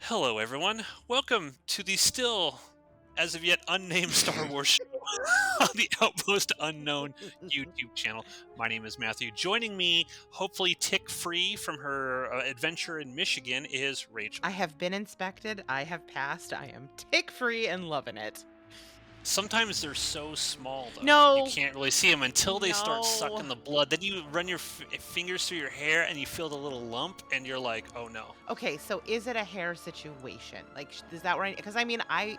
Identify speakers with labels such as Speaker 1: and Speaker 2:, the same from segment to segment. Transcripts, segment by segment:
Speaker 1: Hello, everyone. Welcome to the still, as of yet, unnamed Star Wars show on the Outpost Unknown YouTube channel. My name is Matthew. Joining me, hopefully tick free from her adventure in Michigan, is Rachel.
Speaker 2: I have been inspected. I have passed. I am tick free and loving it.
Speaker 1: Sometimes they're so small, though, you
Speaker 2: No,
Speaker 1: can't really see them until they start
Speaker 2: no.
Speaker 1: sucking the blood. Then you run your fingers through your hair and you feel the little lump, and you're like, oh no.
Speaker 2: Okay, so is it a hair situation? Like, is that right? Because I mean, I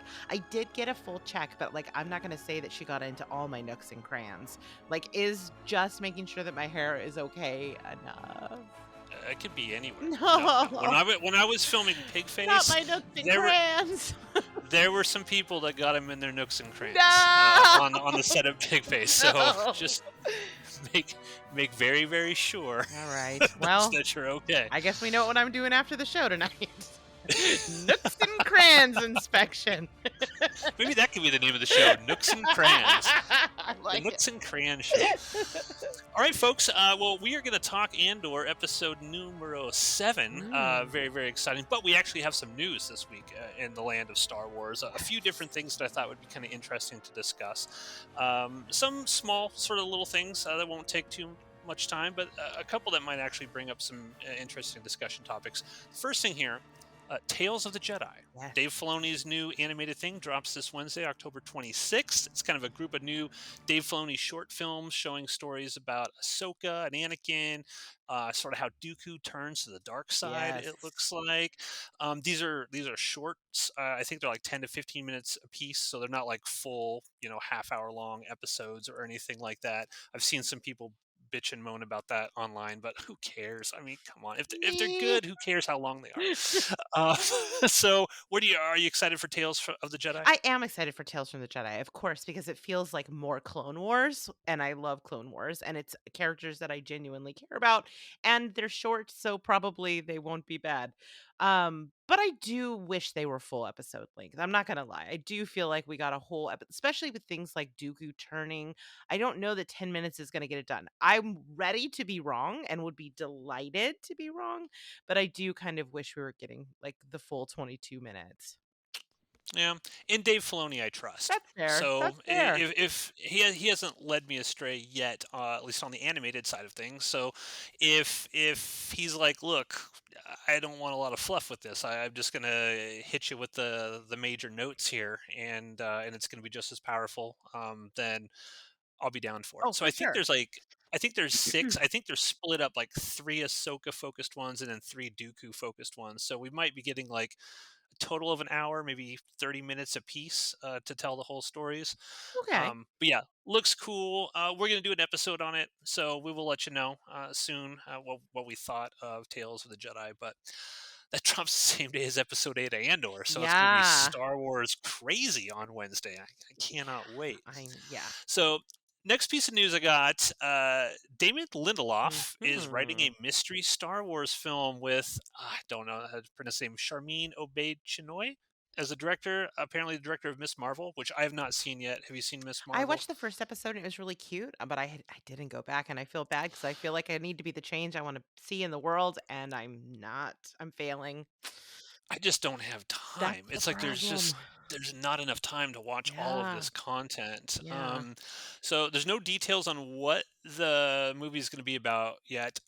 Speaker 2: did get a full check, but like, I'm not gonna say that she got into all my nooks and crayons. Like, is just making sure that my hair is okay enough?
Speaker 1: It could be anywhere. No, no. When
Speaker 2: No,
Speaker 1: I was filming
Speaker 2: not
Speaker 1: Pigface,
Speaker 2: my nooks and
Speaker 1: there were
Speaker 2: crayons.
Speaker 1: there were some people that got him in their nooks and crannies
Speaker 2: No,
Speaker 1: on the set of Pigface. So
Speaker 2: no.
Speaker 1: just make make very very sure
Speaker 2: All right. Well,
Speaker 1: that you're okay.
Speaker 2: I guess we know what I'm doing after the show tonight. Nooks and crayons inspection.
Speaker 1: Maybe that could be the name of the show, Nooks and Crayons,
Speaker 2: I
Speaker 1: the
Speaker 2: like it.
Speaker 1: Nooks and Crayon Show. All right, folks. Well, we are going to talk Andor episode numero 7.
Speaker 2: Mm.
Speaker 1: Very, very exciting. But we actually have some news this week in the land of Star Wars. A few different
Speaker 2: Yes.
Speaker 1: things that I thought would be kind of interesting to discuss. Some small, sort of little things that won't take too much time, but a couple that might actually bring up some interesting discussion topics. First thing here. Tales of the Jedi. Dave
Speaker 2: Yes.
Speaker 1: Filoni's new animated thing drops this Wednesday, October 26th. It's kind of a group of new Dave Filoni short films showing stories about Ahsoka and Anakin, sort of how Dooku turns to the dark side. It
Speaker 2: Yes.
Speaker 1: looks like these are shorts. I think they're like 10 to 15 minutes a piece, so they're not like full, half-hour long episodes or anything like that. I've seen some people bitch and moan about that online, but who cares? I mean, come on. If they're
Speaker 2: Me.
Speaker 1: good, who cares how long they are? Uh, so, are you excited for of the Jedi?
Speaker 2: I am excited for Tales from the Jedi, of course, because it feels like more Clone Wars, and I love Clone Wars, and it's characters that I genuinely care about, and they're short, so probably they won't be bad. But I do wish they were full episode length. I'm not gonna lie. I do feel like we got a whole especially with things like Dooku turning. I don't know that 10 minutes is gonna get it done. I'm ready to be wrong and would be delighted to be wrong, but I do kind of wish we were getting like the full 22 minutes.
Speaker 1: Yeah, in Dave Filoni, I trust.
Speaker 2: That's fair.
Speaker 1: So
Speaker 2: That's fair.
Speaker 1: if he hasn't led me astray yet, at least on the animated side of things. So if he's like, look, I don't want a lot of fluff with this. I'm just gonna hit you with the major notes here, and it's gonna be just as powerful. Then I'll be down for
Speaker 2: Oh,
Speaker 1: it. So
Speaker 2: for sure.
Speaker 1: I think there's 6. I think they're split up like 3 Ahsoka focused ones and then 3 Dooku focused ones. So we might be getting like a total of an hour, maybe 30 minutes a piece to tell the whole stories.
Speaker 2: Okay.
Speaker 1: But yeah, looks cool. We're gonna do an episode on it, so we will let you know soon what we thought of Tales of the Jedi. But that drops the same day as Episode 8 of Andor, so it's gonna be
Speaker 2: Yeah.
Speaker 1: Star Wars crazy on Wednesday. I cannot wait.
Speaker 2: Yeah.
Speaker 1: So, next piece of news I got, Damon Lindelof is writing
Speaker 2: Mhm.
Speaker 1: a mystery Star Wars film with, I don't know how to pronounce his name, Charmin Obaid-Chinoy as the director, apparently the director of Miss Marvel, which I have not seen yet. Have you seen Miss
Speaker 2: I
Speaker 1: Marvel?
Speaker 2: watched the first episode and it was really cute, but I didn't go back and I feel bad because I feel like I need to be the change I wanna see in the world, and I'm not. I'm failing.
Speaker 1: I just don't have
Speaker 2: That's
Speaker 1: time.
Speaker 2: the
Speaker 1: It's like
Speaker 2: problem.
Speaker 1: there's not enough time to watch all of
Speaker 2: Yeah.
Speaker 1: this content.
Speaker 2: Yeah.
Speaker 1: So there's no details on what the movie is going to be about yet.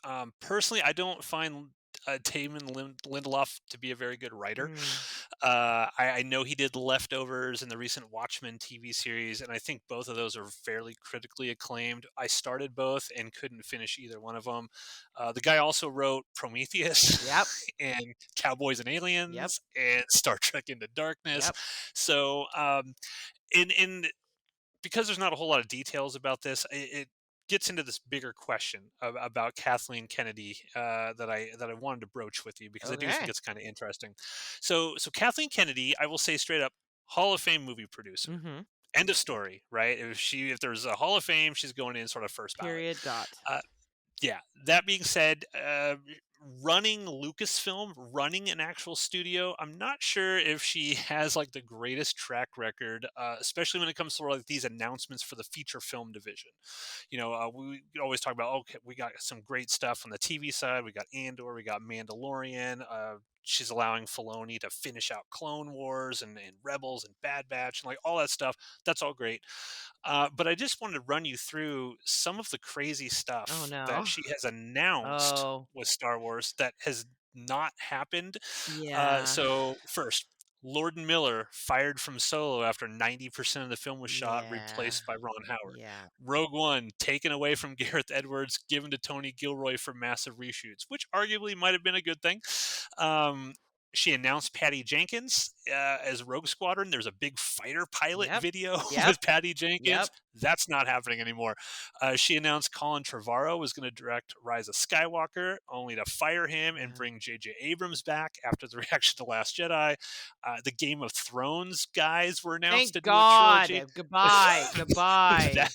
Speaker 1: Personally, I don't find Lindelof to be a very good writer.
Speaker 2: Mm.
Speaker 1: I know he did Leftovers and the recent Watchmen TV series, and I think both of those are fairly critically acclaimed. I started both and couldn't finish either one of them. The guy also wrote Prometheus
Speaker 2: Yep.
Speaker 1: and Cowboys and
Speaker 2: Yep.
Speaker 1: Aliens and Star Trek Into Darkness.
Speaker 2: Yep.
Speaker 1: So, in because there's not a whole lot of details about this, it gets into this bigger question about Kathleen Kennedy that I wanted to broach with you because I do think
Speaker 2: Okay.
Speaker 1: it's kind of interesting. So Kathleen Kennedy, I will say straight up, Hall of Fame movie producer.
Speaker 2: Mhm.
Speaker 1: End of story, right? If there's a Hall of Fame, she's going in sort of first ballot.
Speaker 2: Period. Dot.
Speaker 1: Uh, yeah. That being said, running Lucasfilm, running an actual studio, I'm not sure if she has like the greatest track record, especially when it comes to like these announcements for the feature film division. We always talk about, okay, we got some great stuff on the TV side. We got Andor, we got Mandalorian. she's allowing Filoni to finish out Clone Wars and Rebels and Bad Batch and like all that stuff. That's all great. But I just wanted to run you through some of the crazy
Speaker 2: Oh,
Speaker 1: stuff that
Speaker 2: no.
Speaker 1: she has announced
Speaker 2: Oh,
Speaker 1: with Star Wars that has not happened.
Speaker 2: yeah.
Speaker 1: So first, Lord and Miller fired from Solo after 90% of the film was shot,
Speaker 2: Yeah.
Speaker 1: replaced by Ron Howard.
Speaker 2: Yeah.
Speaker 1: Rogue One taken away from Gareth Edwards, given to Tony Gilroy for massive reshoots, which arguably might have been a good thing. Um, she announced Patty Jenkins as Rogue Squadron. There's a big fighter pilot
Speaker 2: Yep.
Speaker 1: video
Speaker 2: Yep.
Speaker 1: with Patty Jenkins.
Speaker 2: Yep.
Speaker 1: That's not happening anymore. She announced Colin Trevorrow was going to direct Rise of Skywalker, only to fire him and
Speaker 2: Yeah.
Speaker 1: bring J.J. Abrams back after the reaction to Last Jedi. The Game of Thrones guys were announced to
Speaker 2: Thank
Speaker 1: do a trilogy.
Speaker 2: God. Goodbye.
Speaker 1: that
Speaker 2: Goodbye.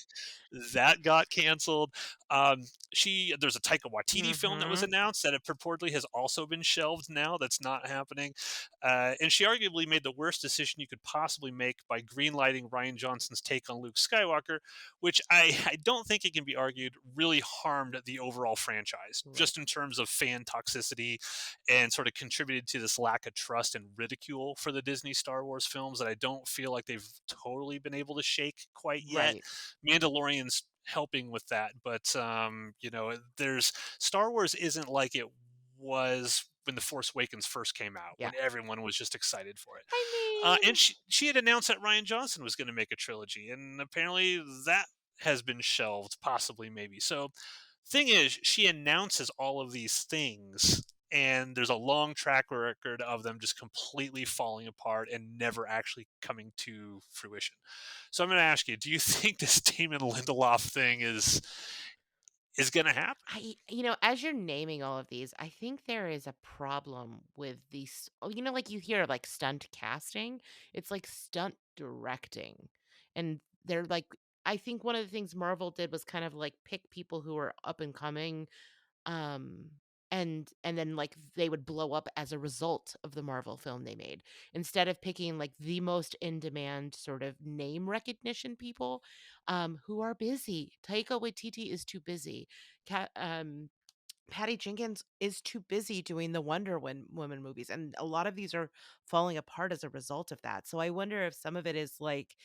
Speaker 1: that got canceled. There's a Taika Waititi film that was
Speaker 2: Mhm.
Speaker 1: announced that it purportedly has also been shelved now. That's not happening. And she arguably made the worst decision you could possibly make by greenlighting Ryan Johnson's take on Luke Skywalker, which I don't think it can be argued really harmed the overall franchise,
Speaker 2: Right.
Speaker 1: just in terms of fan toxicity and sort of contributed to this lack of trust and ridicule for the Disney Star Wars films that I don't feel like they've totally been able to shake quite yet.
Speaker 2: Right.
Speaker 1: Mandalorian's helping with that, but there's Star Wars isn't like it was when the Force Awakens first came out,
Speaker 2: Yeah.
Speaker 1: when everyone was just excited for it.
Speaker 2: I
Speaker 1: And
Speaker 2: mean,
Speaker 1: she had announced that Ryan Johnson was going to make a trilogy, and apparently that has been shelved, possibly, maybe. So, thing is, she announces all of these things, and there's a long track record of them just completely falling apart and never actually coming to fruition. So, I'm going to ask you: do you think this Damon Lindelof thing is going to happen?
Speaker 2: as you're naming all of these, I think there is a problem with these. Oh, like you hear like stunt casting, it's like stunt directing. And they're like, I think one of the things Marvel did was kind of like pick people who are up and coming, um and then like they would blow up as a result of the Marvel film they made, instead of picking like the most in demand sort of name recognition people, who are busy. Taika Waititi is too busy. Cat Patty Jenkins is too busy doing the Woman movies, and a lot of these are falling apart as a result of that. So I wonder if some of it is like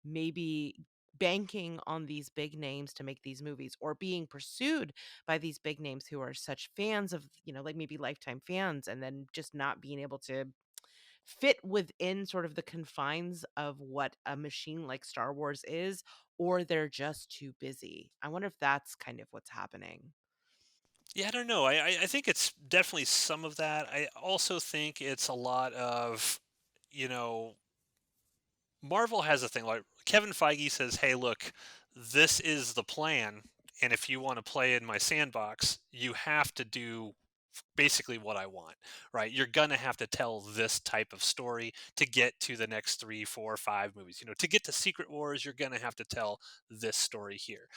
Speaker 2: maybe banking on these big names to make these movies, or being pursued by these big names who are such fans of, like maybe lifetime fans, and then just not being able to fit within sort of the confines of what a machine like Star Wars is, or they're just too busy. I wonder if that's kind of what's happening.
Speaker 1: Yeah, I don't know. I think it's definitely some of that. I also think it's a lot of, you know, Marvel has a thing like Kevin Feige says, "Hey, look, this is the plan, and if you want to play in my sandbox, you have to do basically what I want, right? You're gonna have to tell this type of story to get to the next three, four, five movies. To get to Secret Wars, you're gonna have to tell this story here."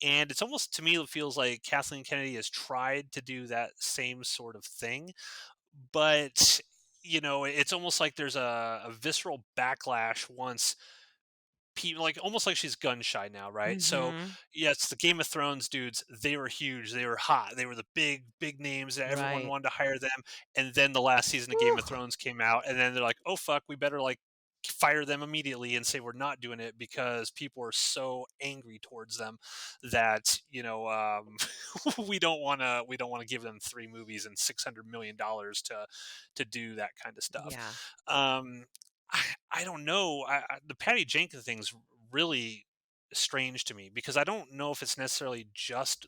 Speaker 1: And it's almost to me, it feels like Kathleen Kennedy has tried to do that same sort of thing, but it's almost like there's a visceral backlash once people like almost like she's gun shy now, right? So
Speaker 2: Mhm.
Speaker 1: yes, the Game of Thrones dudes, they were huge, they were hot, they were the big names that everyone
Speaker 2: Right.
Speaker 1: wanted to hire them. And then the last season of Game of
Speaker 2: Whew.
Speaker 1: Thrones came out, and then they're like, oh fuck, we better like fire them immediately and say we're not doing it because people are so angry towards them that we don't want to give them three movies and $600 million to do that kind of stuff.
Speaker 2: Yeah.
Speaker 1: um I don't know. The Patty Jenkins thing's really strange to me because I don't know if it's necessarily just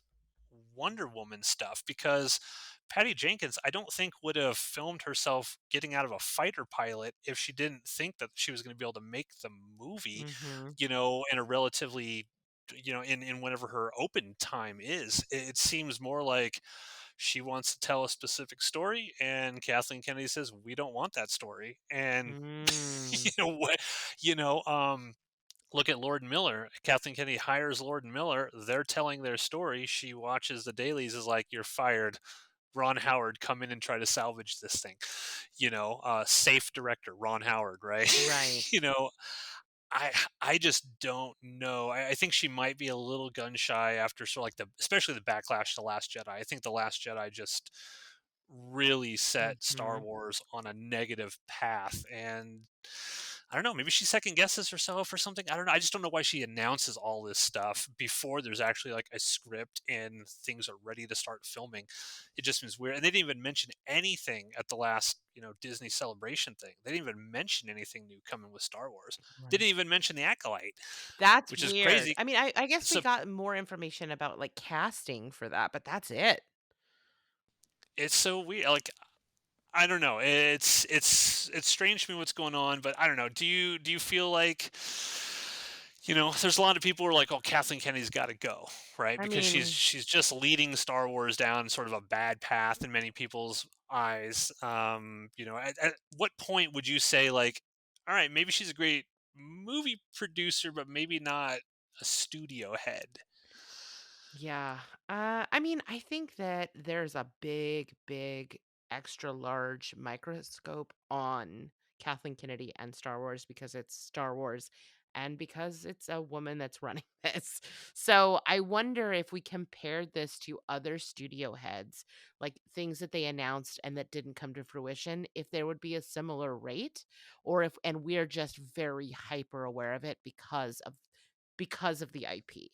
Speaker 1: Wonder Woman stuff. Because Patty Jenkins, I don't think would have filmed herself getting out of a fighter pilot if she didn't think that she was going to be able to make the movie,
Speaker 2: Mhm.
Speaker 1: in a relatively, in whatever her open time is. It seems more like she wants to tell a specific story, and Kathleen Kennedy says we don't want that story. And you
Speaker 2: Mm.
Speaker 1: know what, you know, look at Lord and Miller. Kathleen Kennedy hires Lord and Miller. They're telling their story. She watches the dailies, is like, "You're fired. Ron Howard, come in and try to salvage this thing." Safe director, Ron Howard, right?
Speaker 2: Right.
Speaker 1: you know, I I just don't know. I think she might be a little gun shy after sort of like especially the backlash to Last Jedi. I think the Last Jedi just really set Star
Speaker 2: Mhm.
Speaker 1: Wars on a negative path. And I don't know, maybe she second guesses herself or something. I don't know. I just don't know why she announces all this stuff before there's actually like a script and things are ready to start filming. It just seems weird. And they didn't even mention anything at the last, Disney celebration thing. They didn't even mention anything new coming with Star Wars. They
Speaker 2: Right.
Speaker 1: didn't even mention the Acolyte,
Speaker 2: That's
Speaker 1: which is
Speaker 2: weird.
Speaker 1: crazy.
Speaker 2: I mean, I guess we
Speaker 1: So
Speaker 2: got more information about, like, casting for that, but that's it.
Speaker 1: it's so weird. Like, I don't know. It's strange to me what's going on, but I don't know. Do you feel like there's a lot of people who are like, "Oh, Kathleen Kennedy's got to go," right?
Speaker 2: I
Speaker 1: Because she's
Speaker 2: mean,
Speaker 1: she's just leading Star Wars down sort of a bad path in many people's eyes. At what point would you say like, "All right, maybe she's a great movie producer, but maybe not a studio head"?
Speaker 2: yeah. I mean, I think that there's a big, big, extra large microscope on Kathleen Kennedy and Star Wars because it's Star Wars and because it's a woman that's running this. So I wonder if we compared this to other studio heads, like things that they announced and that didn't come to fruition, if there would be a similar rate, or if and we're just very hyper aware of it because of the IP.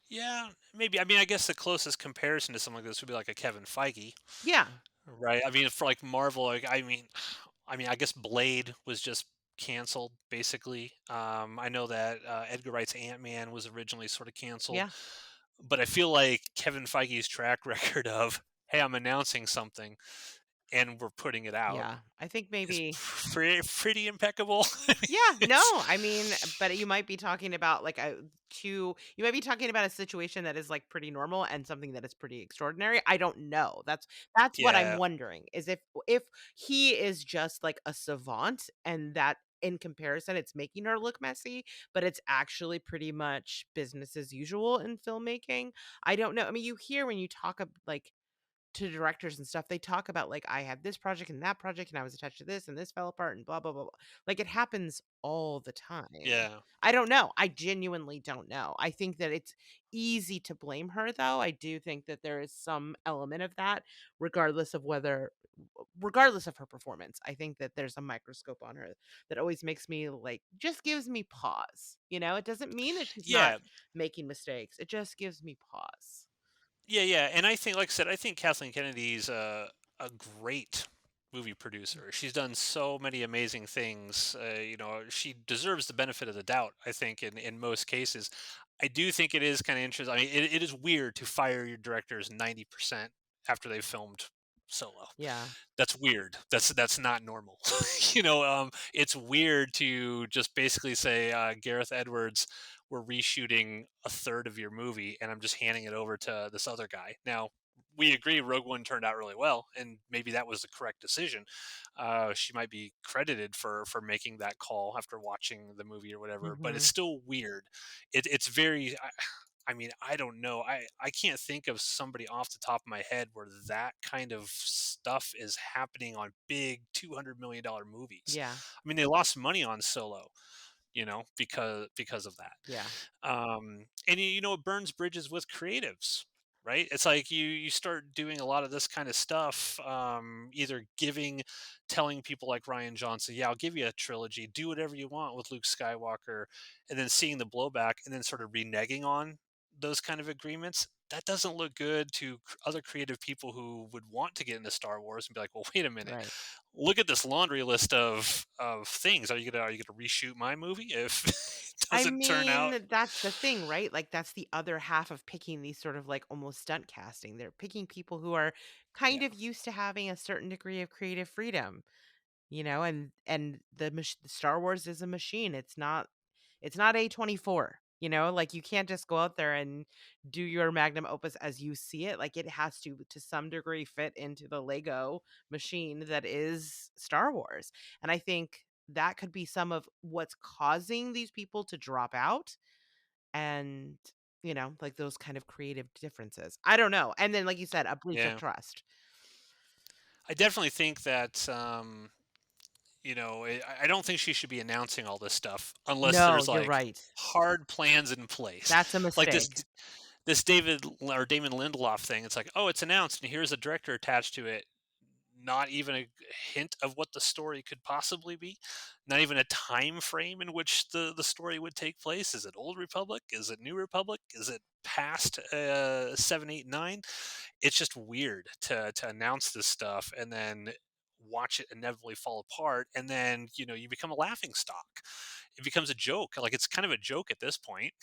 Speaker 1: Yeah, maybe. I mean, I guess the closest comparison to something like this would be like a Kevin Feige.
Speaker 2: Yeah.
Speaker 1: Right. I mean, for like Marvel, like I guess Blade was just canceled basically. I know that Edgar Wright's Ant Man was originally sort of canceled,
Speaker 2: Yeah.
Speaker 1: but I feel like Kevin Feige's track record of hey, I'm announcing something and we're putting it out
Speaker 2: Yeah, I think
Speaker 1: is
Speaker 2: maybe
Speaker 1: pretty impeccable. I mean,
Speaker 2: yeah, no,
Speaker 1: it's
Speaker 2: I mean, but you might be talking about like a two you might be talking about a situation that is like pretty normal and something that is pretty extraordinary. I don't know. That's what I'm
Speaker 1: yeah,
Speaker 2: wondering is if he is just like a savant and that in comparison it's making her look messy, but it's actually pretty much business as usual in filmmaking. I don't know. I mean, you hear when you talk like to directors and stuff, they talk about like, "I had this project and that project, and I was attached to this, and this fell apart, and blah blah blah." Blah." Like it happens all the time.
Speaker 1: yeah,
Speaker 2: I don't know. I genuinely don't know. I think that it's easy to blame her, though. I do think that there is some element of that, regardless of regardless of her performance. I think that there's a microscope on her that always makes me like, just gives me pause. It doesn't mean that she's not
Speaker 1: yeah.
Speaker 2: making mistakes. It just gives me pause.
Speaker 1: Yeah, yeah, and I think, like I said, I think Kathleen Kennedy's a great movie producer. She's done so many amazing things. She deserves the benefit of the doubt. I think in most cases, I do think it is kind of interesting. I mean, it is weird to fire your directors 90% after they've filmed Solo.
Speaker 2: Yeah.
Speaker 1: That's weird. That's not normal. It's weird to just basically say, Gareth Edwards, we're reshooting a third of your movie, and I'm just handing it over to this other guy. Now, we agree Rogue One turned out really well, and maybe that was the correct decision. She might be credited for making that call after watching the movie or whatever, but it's
Speaker 2: Mhm.
Speaker 1: still weird. It's very. I mean, I don't know. I can't think of somebody off the top of my head where that kind of stuff is happening on big $200 million movies.
Speaker 2: Yeah.
Speaker 1: I mean, they lost money on Solo, because of that.
Speaker 2: Yeah.
Speaker 1: And it burns bridges with creatives, right? It's like you start doing a lot of this kind of stuff, either telling people like Ryan Johnson, yeah, I'll give you a trilogy, do whatever you want with Luke Skywalker, and then seeing the blowback and then sort of reneging on those kind of agreements. That doesn't look good to other creative people who would want to get into Star Wars and be like, well, wait a minute,
Speaker 2: Right.
Speaker 1: look at this laundry list of things. Are you gonna reshoot my movie if it
Speaker 2: I
Speaker 1: doesn't turn out?
Speaker 2: mean, that's the thing, right? Like, that's the other half of picking these sort of like almost stunt casting. They're picking people who are kind
Speaker 1: Yeah,
Speaker 2: of used to having a certain degree of creative freedom. And the Star Wars is a machine. It's not A24, like you can't just go out there and do your magnum opus as you see it. Like it has to some degree fit into the Lego machine that is Star Wars. And I think that could be some of what's causing these people to drop out and like those kind of creative differences. I don't know. And then like you said, a breach of
Speaker 1: yeah.
Speaker 2: trust.
Speaker 1: I definitely think that I don't think she should be announcing all this stuff unless
Speaker 2: No,
Speaker 1: there's
Speaker 2: you're
Speaker 1: like
Speaker 2: right.
Speaker 1: hard plans in place.
Speaker 2: That's a
Speaker 1: Like this
Speaker 2: mistake.
Speaker 1: this David or Damon Lindelof thing. It's like, oh, it's announced, and here's a director attached to it. Not even a hint of what the story could possibly be. Not even a time frame in which the story would take place. Is it Old Republic? Is it New Republic? Is it past 7, 8, 9? It's just weird to announce this stuff and then watch it inevitably fall apart, and then you become a laughing stock. It becomes a joke. Like, it's kind of a joke at this point.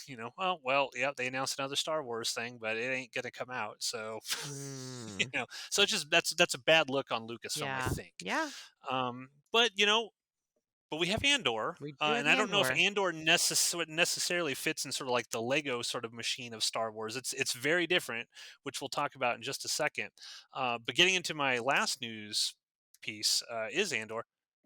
Speaker 1: Well, yeah, they announced another Star Wars thing, but it ain't gonna come out. So
Speaker 2: Mm,
Speaker 1: so it's just that's a bad look on Lucasfilm, I
Speaker 2: yeah.
Speaker 1: think.
Speaker 2: Yeah,
Speaker 1: But but we have Andor,
Speaker 2: we do have
Speaker 1: and I don't know if
Speaker 2: Andor.
Speaker 1: Andor necessarily fits in sort of like the Lego sort of machine of Star Wars. It's very different, which we'll talk about in just a second. But getting into my last news piece is Andor.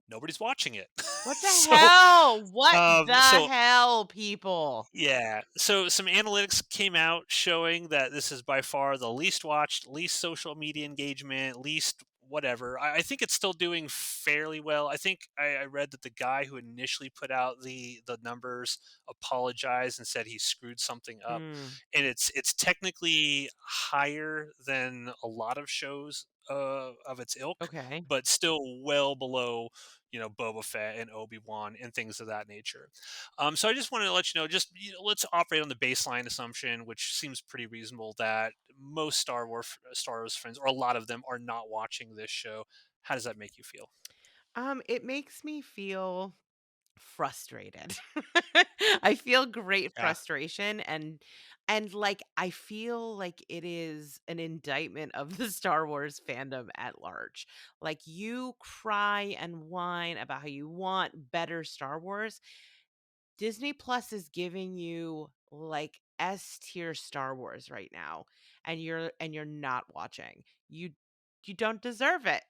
Speaker 1: Nobody's watching it,
Speaker 2: What the
Speaker 1: so
Speaker 2: hell? What the
Speaker 1: so
Speaker 2: hell, people?
Speaker 1: yeah. So some analytics came out showing that this is by far the least watched, least social media engagement, least whatever. I think it's still doing fairly well. I think I read that the guy who initially put out the numbers apologized and said he screwed something up,
Speaker 2: Mm,
Speaker 1: and it's technically higher than a lot of shows of its ilk,
Speaker 2: okay.
Speaker 1: but still well below Boba Fett and Obi Wan and things of that nature. So I just wanted to let you know, just let's operate on the baseline assumption, which seems pretty reasonable, that most Star Wars friends, or a lot of them, are not watching this show. How does that make you feel?
Speaker 2: It makes me feel frustrated. I feel great
Speaker 1: Yeah.
Speaker 2: frustration and like I feel like it is an indictment of the Star Wars fandom at large. Like you cry and whine about how you want better Star Wars. Disney Plus is giving you like S tier Star Wars right now and you're not watching. You don't deserve it.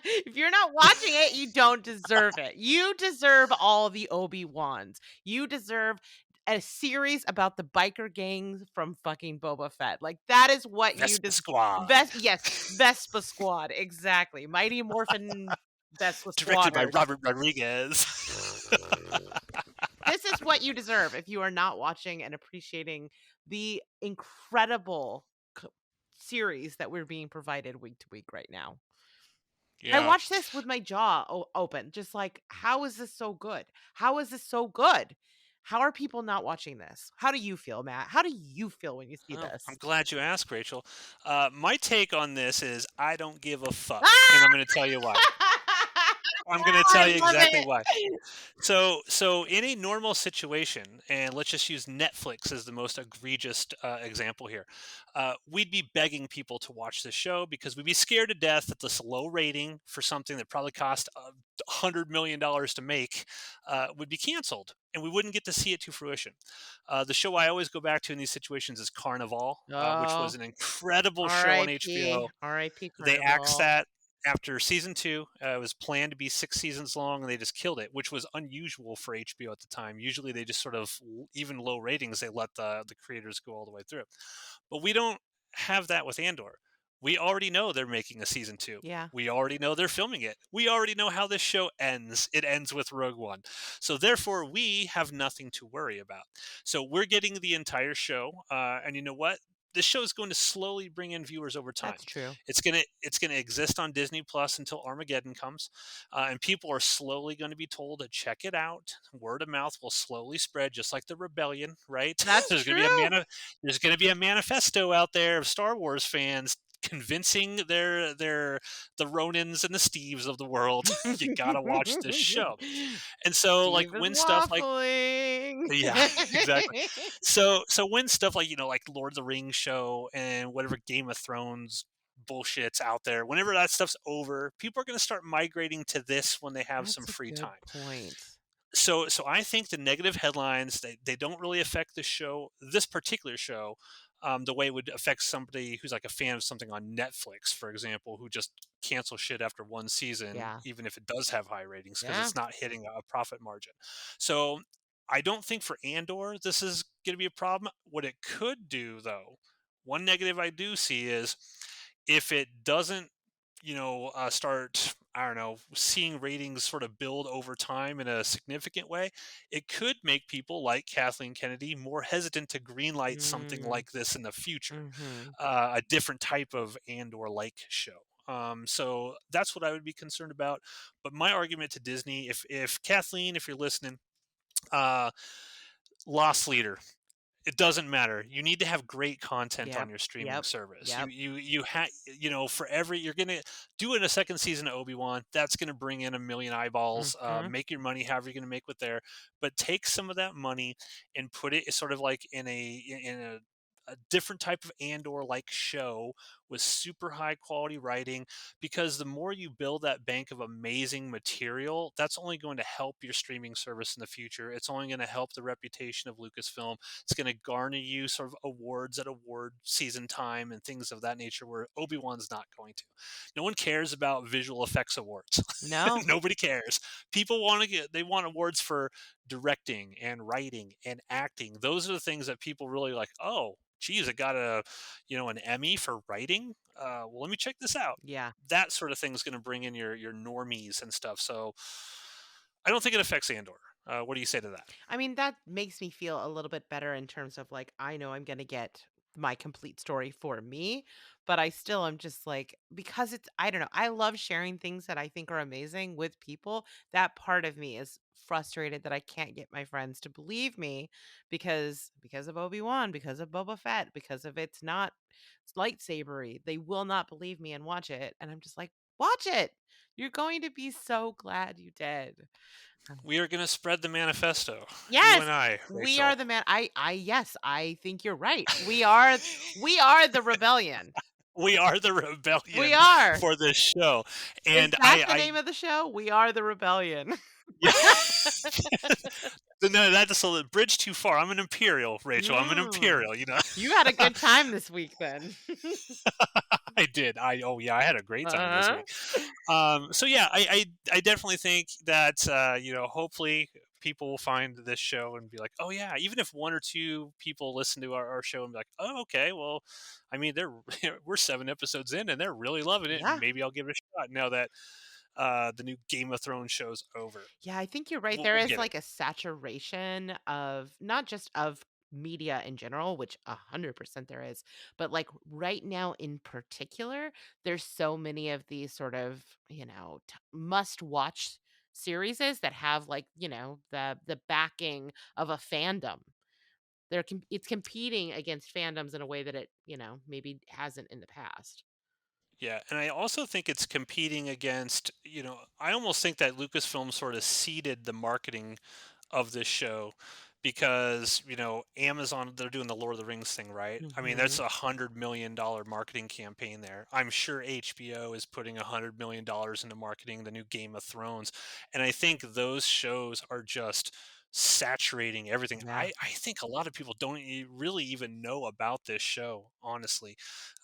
Speaker 2: If you're not watching it, you don't deserve it. You deserve all the Obi-Wans. You deserve a series about the biker gangs from fucking Boba Fett. Like that is what you
Speaker 1: Vespa
Speaker 2: des
Speaker 1: Squad,
Speaker 2: Yes, Vespa Squad, exactly. Mighty Morphin Vespa
Speaker 1: directed by
Speaker 2: Squatters.
Speaker 1: Robert Rodriguez.
Speaker 2: This is what you deserve if you are not watching and appreciating the incredible series that we're being provided week to week right now. I
Speaker 1: Yeah.
Speaker 2: watched this with my jaw open, just like, how is this so good? How is this so good? How are people not watching this? How do you feel, Matt? How do you feel when you see
Speaker 1: Oh, I'm
Speaker 2: this?
Speaker 1: glad you asked, Rachel. My take on this is I don't give a fuck, and I'm
Speaker 2: Ah!
Speaker 1: going to tell you why. I'm going to tell
Speaker 2: I
Speaker 1: you
Speaker 2: love
Speaker 1: exactly
Speaker 2: it.
Speaker 1: why. So in a normal situation, and let's just use Netflix as the most egregious example here, we'd be begging people to watch this show because we'd be scared to death that this low rating for something that probably cost $100 million to make would be canceled, and we wouldn't get to see it to fruition. The show I always go back to in these situations is Carnival, which was
Speaker 2: Oh,
Speaker 1: an incredible show on
Speaker 2: R.I.P.
Speaker 1: HBO.
Speaker 2: R.I.P.
Speaker 1: They axed
Speaker 2: Carnival.
Speaker 1: that after season 2. It was planned to be 6 seasons long, and they just killed it, which was unusual for HBO at the time. Usually, they just sort of, even low ratings, they let the creators go all the way through. But we don't have that with Andor. We already know they're making a season 2.
Speaker 2: Yeah,
Speaker 1: We already know they're filming it. We already know how this show ends. It ends with Rogue One. So therefore, we have nothing to worry about. So we're getting the entire show, and you know what? This show is going to slowly bring in viewers over time.
Speaker 2: that's true.
Speaker 1: It's gonna exist on Disney Plus until Armageddon comes, and people are slowly going to be told to check it out. Word of mouth will slowly spread, just like the rebellion, right?
Speaker 2: That's
Speaker 1: there's going to be
Speaker 2: true.
Speaker 1: there's going to be a manifesto out there of Star Wars fans convincing the Ronins and the Steves of the world. You gotta watch this show. And so, like,
Speaker 2: Steve is
Speaker 1: when stuff like
Speaker 2: waffling.
Speaker 1: yeah, exactly. So when stuff like, like Lord of the Rings show and whatever Game of Thrones bullshit's out there, whenever that stuff's over, people are going to start migrating to this when they have some
Speaker 2: That's a
Speaker 1: free
Speaker 2: good
Speaker 1: time.
Speaker 2: point.
Speaker 1: So I think the negative headlines, they don't really affect the show, this particular show, the way it would affect somebody who's like a fan of something on Netflix, for example, who just cancel shit after one season,
Speaker 2: Yeah.
Speaker 1: even if it does have high ratings, because
Speaker 2: Yeah.
Speaker 1: it's not hitting a profit margin. So I don't think for Andor this is going to be a problem. What it could do, though, one negative I do see is if it doesn't start, I don't know, seeing ratings sort of build over time in a significant way, it could make people like Kathleen Kennedy more hesitant to greenlight something
Speaker 2: Mm,
Speaker 1: like this in the future,
Speaker 2: mhm.
Speaker 1: a different type of Andor like show. So that's what I would be concerned about. But my argument to Disney, if Kathleen, if you're listening, uh, loss leader, it doesn't matter. You need to have great content on
Speaker 2: Yep,
Speaker 1: your streaming
Speaker 2: yep,
Speaker 1: service.
Speaker 2: yep.
Speaker 1: For every you're gonna do it a second season of Obi-Wan. That's gonna bring in a million eyeballs.
Speaker 2: Mhm.
Speaker 1: Make your money however you're gonna make with there, but take some of that money and put it sort of like in a different type of Andor like show with super high quality writing, because the more you build that bank of amazing material, that's only going to help your streaming service in the future. It's only going to help the reputation of Lucasfilm. It's going to garner you sort of awards at award season time and things of that nature, where Obi-Wan's not going to. No one cares about visual effects awards.
Speaker 2: No.
Speaker 1: Nobody cares. People want to they want awards for directing and writing and acting. Those are the things that people really like. Oh, geez, it got an Emmy for writing. Well, let me check this out.
Speaker 2: Yeah.
Speaker 1: That sort of thing is going to bring in your normies and stuff. So I don't think it affects Andor. What do you say to that?
Speaker 2: I mean, that makes me feel a little bit better in terms of like, I know I'm going to get my complete story for me, but I still am just like, because it's, I don't know, I love sharing things that I think are amazing with people. That part of me is frustrated that I can't get my friends to believe me because of Obi-Wan, because of Boba Fett, because of it's not lightsabery. They will not believe me and watch it. And I'm just like, watch it. You're going to be so glad you did.
Speaker 1: We are going to spread the manifesto. You
Speaker 2: Yes,
Speaker 1: and I,
Speaker 2: we are
Speaker 1: Rachel.
Speaker 2: the man I yes, I think you're right. We are the rebellion.
Speaker 1: We are the
Speaker 2: We
Speaker 1: rebellion
Speaker 2: are.
Speaker 1: for this show,
Speaker 2: Is
Speaker 1: and
Speaker 2: that the name of the show? We are the rebellion.
Speaker 1: yeah. No, that's a bridge too far. I'm an Imperial, Rachel. I'm an
Speaker 2: Mm.
Speaker 1: Imperial.
Speaker 2: You had a good time this week then.
Speaker 1: I did. Oh yeah, I had a great time this
Speaker 2: Uh-huh.
Speaker 1: week. So yeah, I definitely think that hopefully people will find this show and be like, oh yeah, even if one or two people listen to our show and be like, oh okay, well, I mean they're we're 7 episodes in and they're really loving it, and
Speaker 2: Yeah.
Speaker 1: maybe I'll give it a shot now that the new Game of Thrones show's over.
Speaker 2: Yeah, I think you're right.
Speaker 1: We'll,
Speaker 2: There
Speaker 1: we'll
Speaker 2: is
Speaker 1: get it.
Speaker 2: like a saturation of not just of media in general, which 100% there is, but like right now in particular, there's so many of these sort of, must watch series that have like, the backing of a fandom. It's competing against fandoms in a way that it, maybe hasn't in the past.
Speaker 1: Yeah, and I also think it's competing against, I almost think that Lucasfilm sort of seeded the marketing of this show because, Amazon, they're doing the Lord of the Rings thing, right? I mean, that's
Speaker 2: Mhm.
Speaker 1: $100 million marketing campaign there. I'm sure HBO is putting $100 million into marketing the new Game of Thrones. And I think those shows are just saturating everything.
Speaker 2: Yeah.
Speaker 1: I think a lot of people don't really even know about this show, honestly.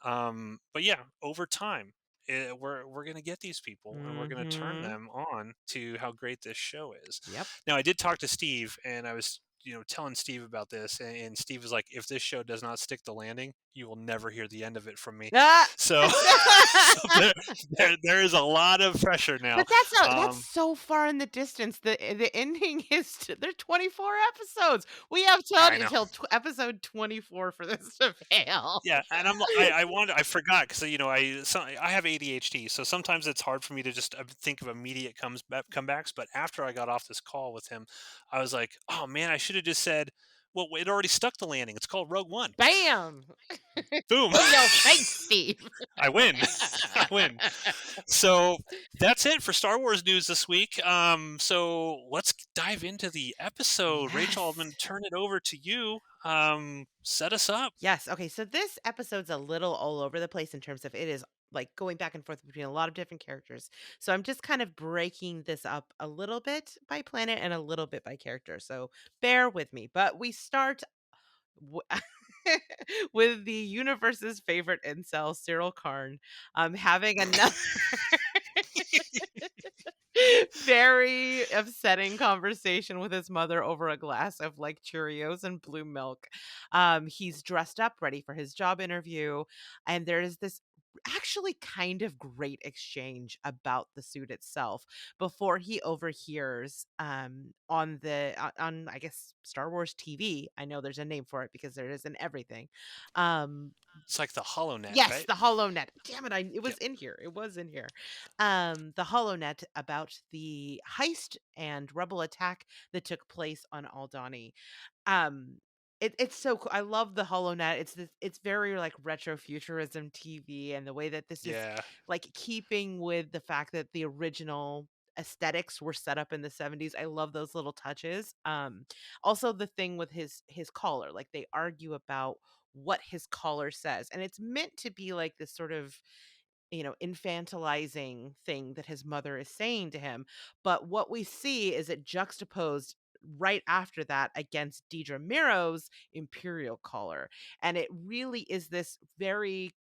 Speaker 1: But yeah, over time, we're gonna get these people, and we're gonna turn
Speaker 2: Mhm.
Speaker 1: them on to how great this show is.
Speaker 2: Yep.
Speaker 1: Now, I did talk to Steve, and I was telling Steve about this, and Steve was like, "If this show does not stick the landing, you will never hear the end of it from me."
Speaker 2: Ah!
Speaker 1: So, so there is a lot of pressure now.
Speaker 2: But that's
Speaker 1: Um,
Speaker 2: so far in the distance. The ending is they're 24 episodes. We have
Speaker 1: yeah,
Speaker 2: till
Speaker 1: I know.
Speaker 2: until episode 24 for this to fail.
Speaker 1: Yeah, and I forgot because I have ADHD, so sometimes it's hard for me to just think of immediate comebacks. But after I got off this call with him, I was like, oh man, I should have just said, well, it already stuck the landing. It's called Rogue One.
Speaker 2: Bam!
Speaker 1: Boom,
Speaker 2: In your face, Steve.
Speaker 1: I win, I win. So that's it for Star Wars news this week. So let's dive into the episode. Rachel, I'm
Speaker 2: Yes.
Speaker 1: going to turn it over to you. Set us up.
Speaker 2: Yes. Okay. So this episode's a little all over the place in terms of it is like going back and forth between a lot of different characters. So I'm just kind of breaking this up a little bit by planet and a little bit by character. So bear with me. But we start w- with the universe's favorite incel, Cyril Karn, having another very upsetting conversation with his mother over a glass of like Cheerios and blue milk. He's dressed up, ready for his job interview, and there is this actually kind of great exchange about the suit itself before he overhears on on I guess Star Wars TV. I know there's a name for it because there is in everything. Um
Speaker 1: It's like the HoloNet,
Speaker 2: Yes,
Speaker 1: right?
Speaker 2: the HoloNet. Damn it, it was
Speaker 1: Yep.
Speaker 2: in here. It was in here. The HoloNet about the heist and rebel attack that took place on Aldani. Um, it's so cool. I love the HoloNet. It's very like retrofuturism TV, and the way that this is
Speaker 1: Yeah.
Speaker 2: like keeping with the fact that the original aesthetics were set up in the 70s. I love those little touches. Also the thing with his collar, like they argue about what his collar says. And it's meant to be like this sort of, infantilizing thing that his mother is saying to him. But what we see is it juxtaposed right after that against Deidre Miro's Imperial collar. And it really is this very,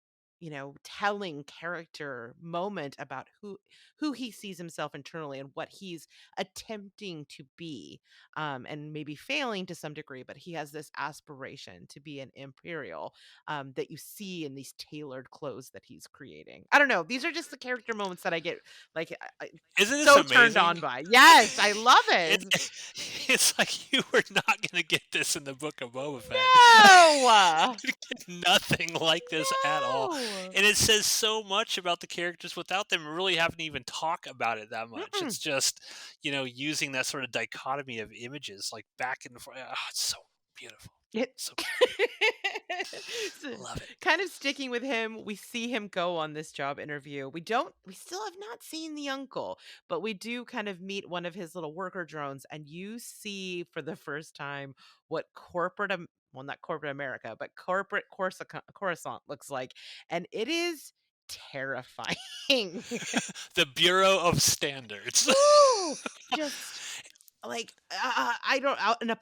Speaker 2: telling character moment about who he sees himself internally and what he's attempting to be, and maybe failing to some degree, but he has this aspiration to be an Imperial, that you see in these tailored clothes that he's creating. I don't know. These are just the character moments that I get like
Speaker 1: Isn't this
Speaker 2: so turned
Speaker 1: amazing?
Speaker 2: on by. Yes, I love
Speaker 1: It
Speaker 2: it.
Speaker 1: it's like you were not gonna get this in the Book of Boba Fett.
Speaker 2: No.
Speaker 1: You get nothing like this at all,
Speaker 2: No.
Speaker 1: and it says so much about the characters without them really having to even talk about it that much.
Speaker 2: Mm-mm.
Speaker 1: It's just, using that sort of dichotomy of images, like, back and forth. It's so beautiful.
Speaker 2: It
Speaker 1: So
Speaker 2: So,
Speaker 1: love it.
Speaker 2: kind of sticking with him, we see him go on this job interview. We still have not seen the uncle, but we do kind of meet one of his little worker drones, and you see for the first time what well, not corporate America, but corporate Coruscant looks like. And it is terrifying.
Speaker 1: The Bureau of Standards.
Speaker 2: Woo! Just like I don't out in a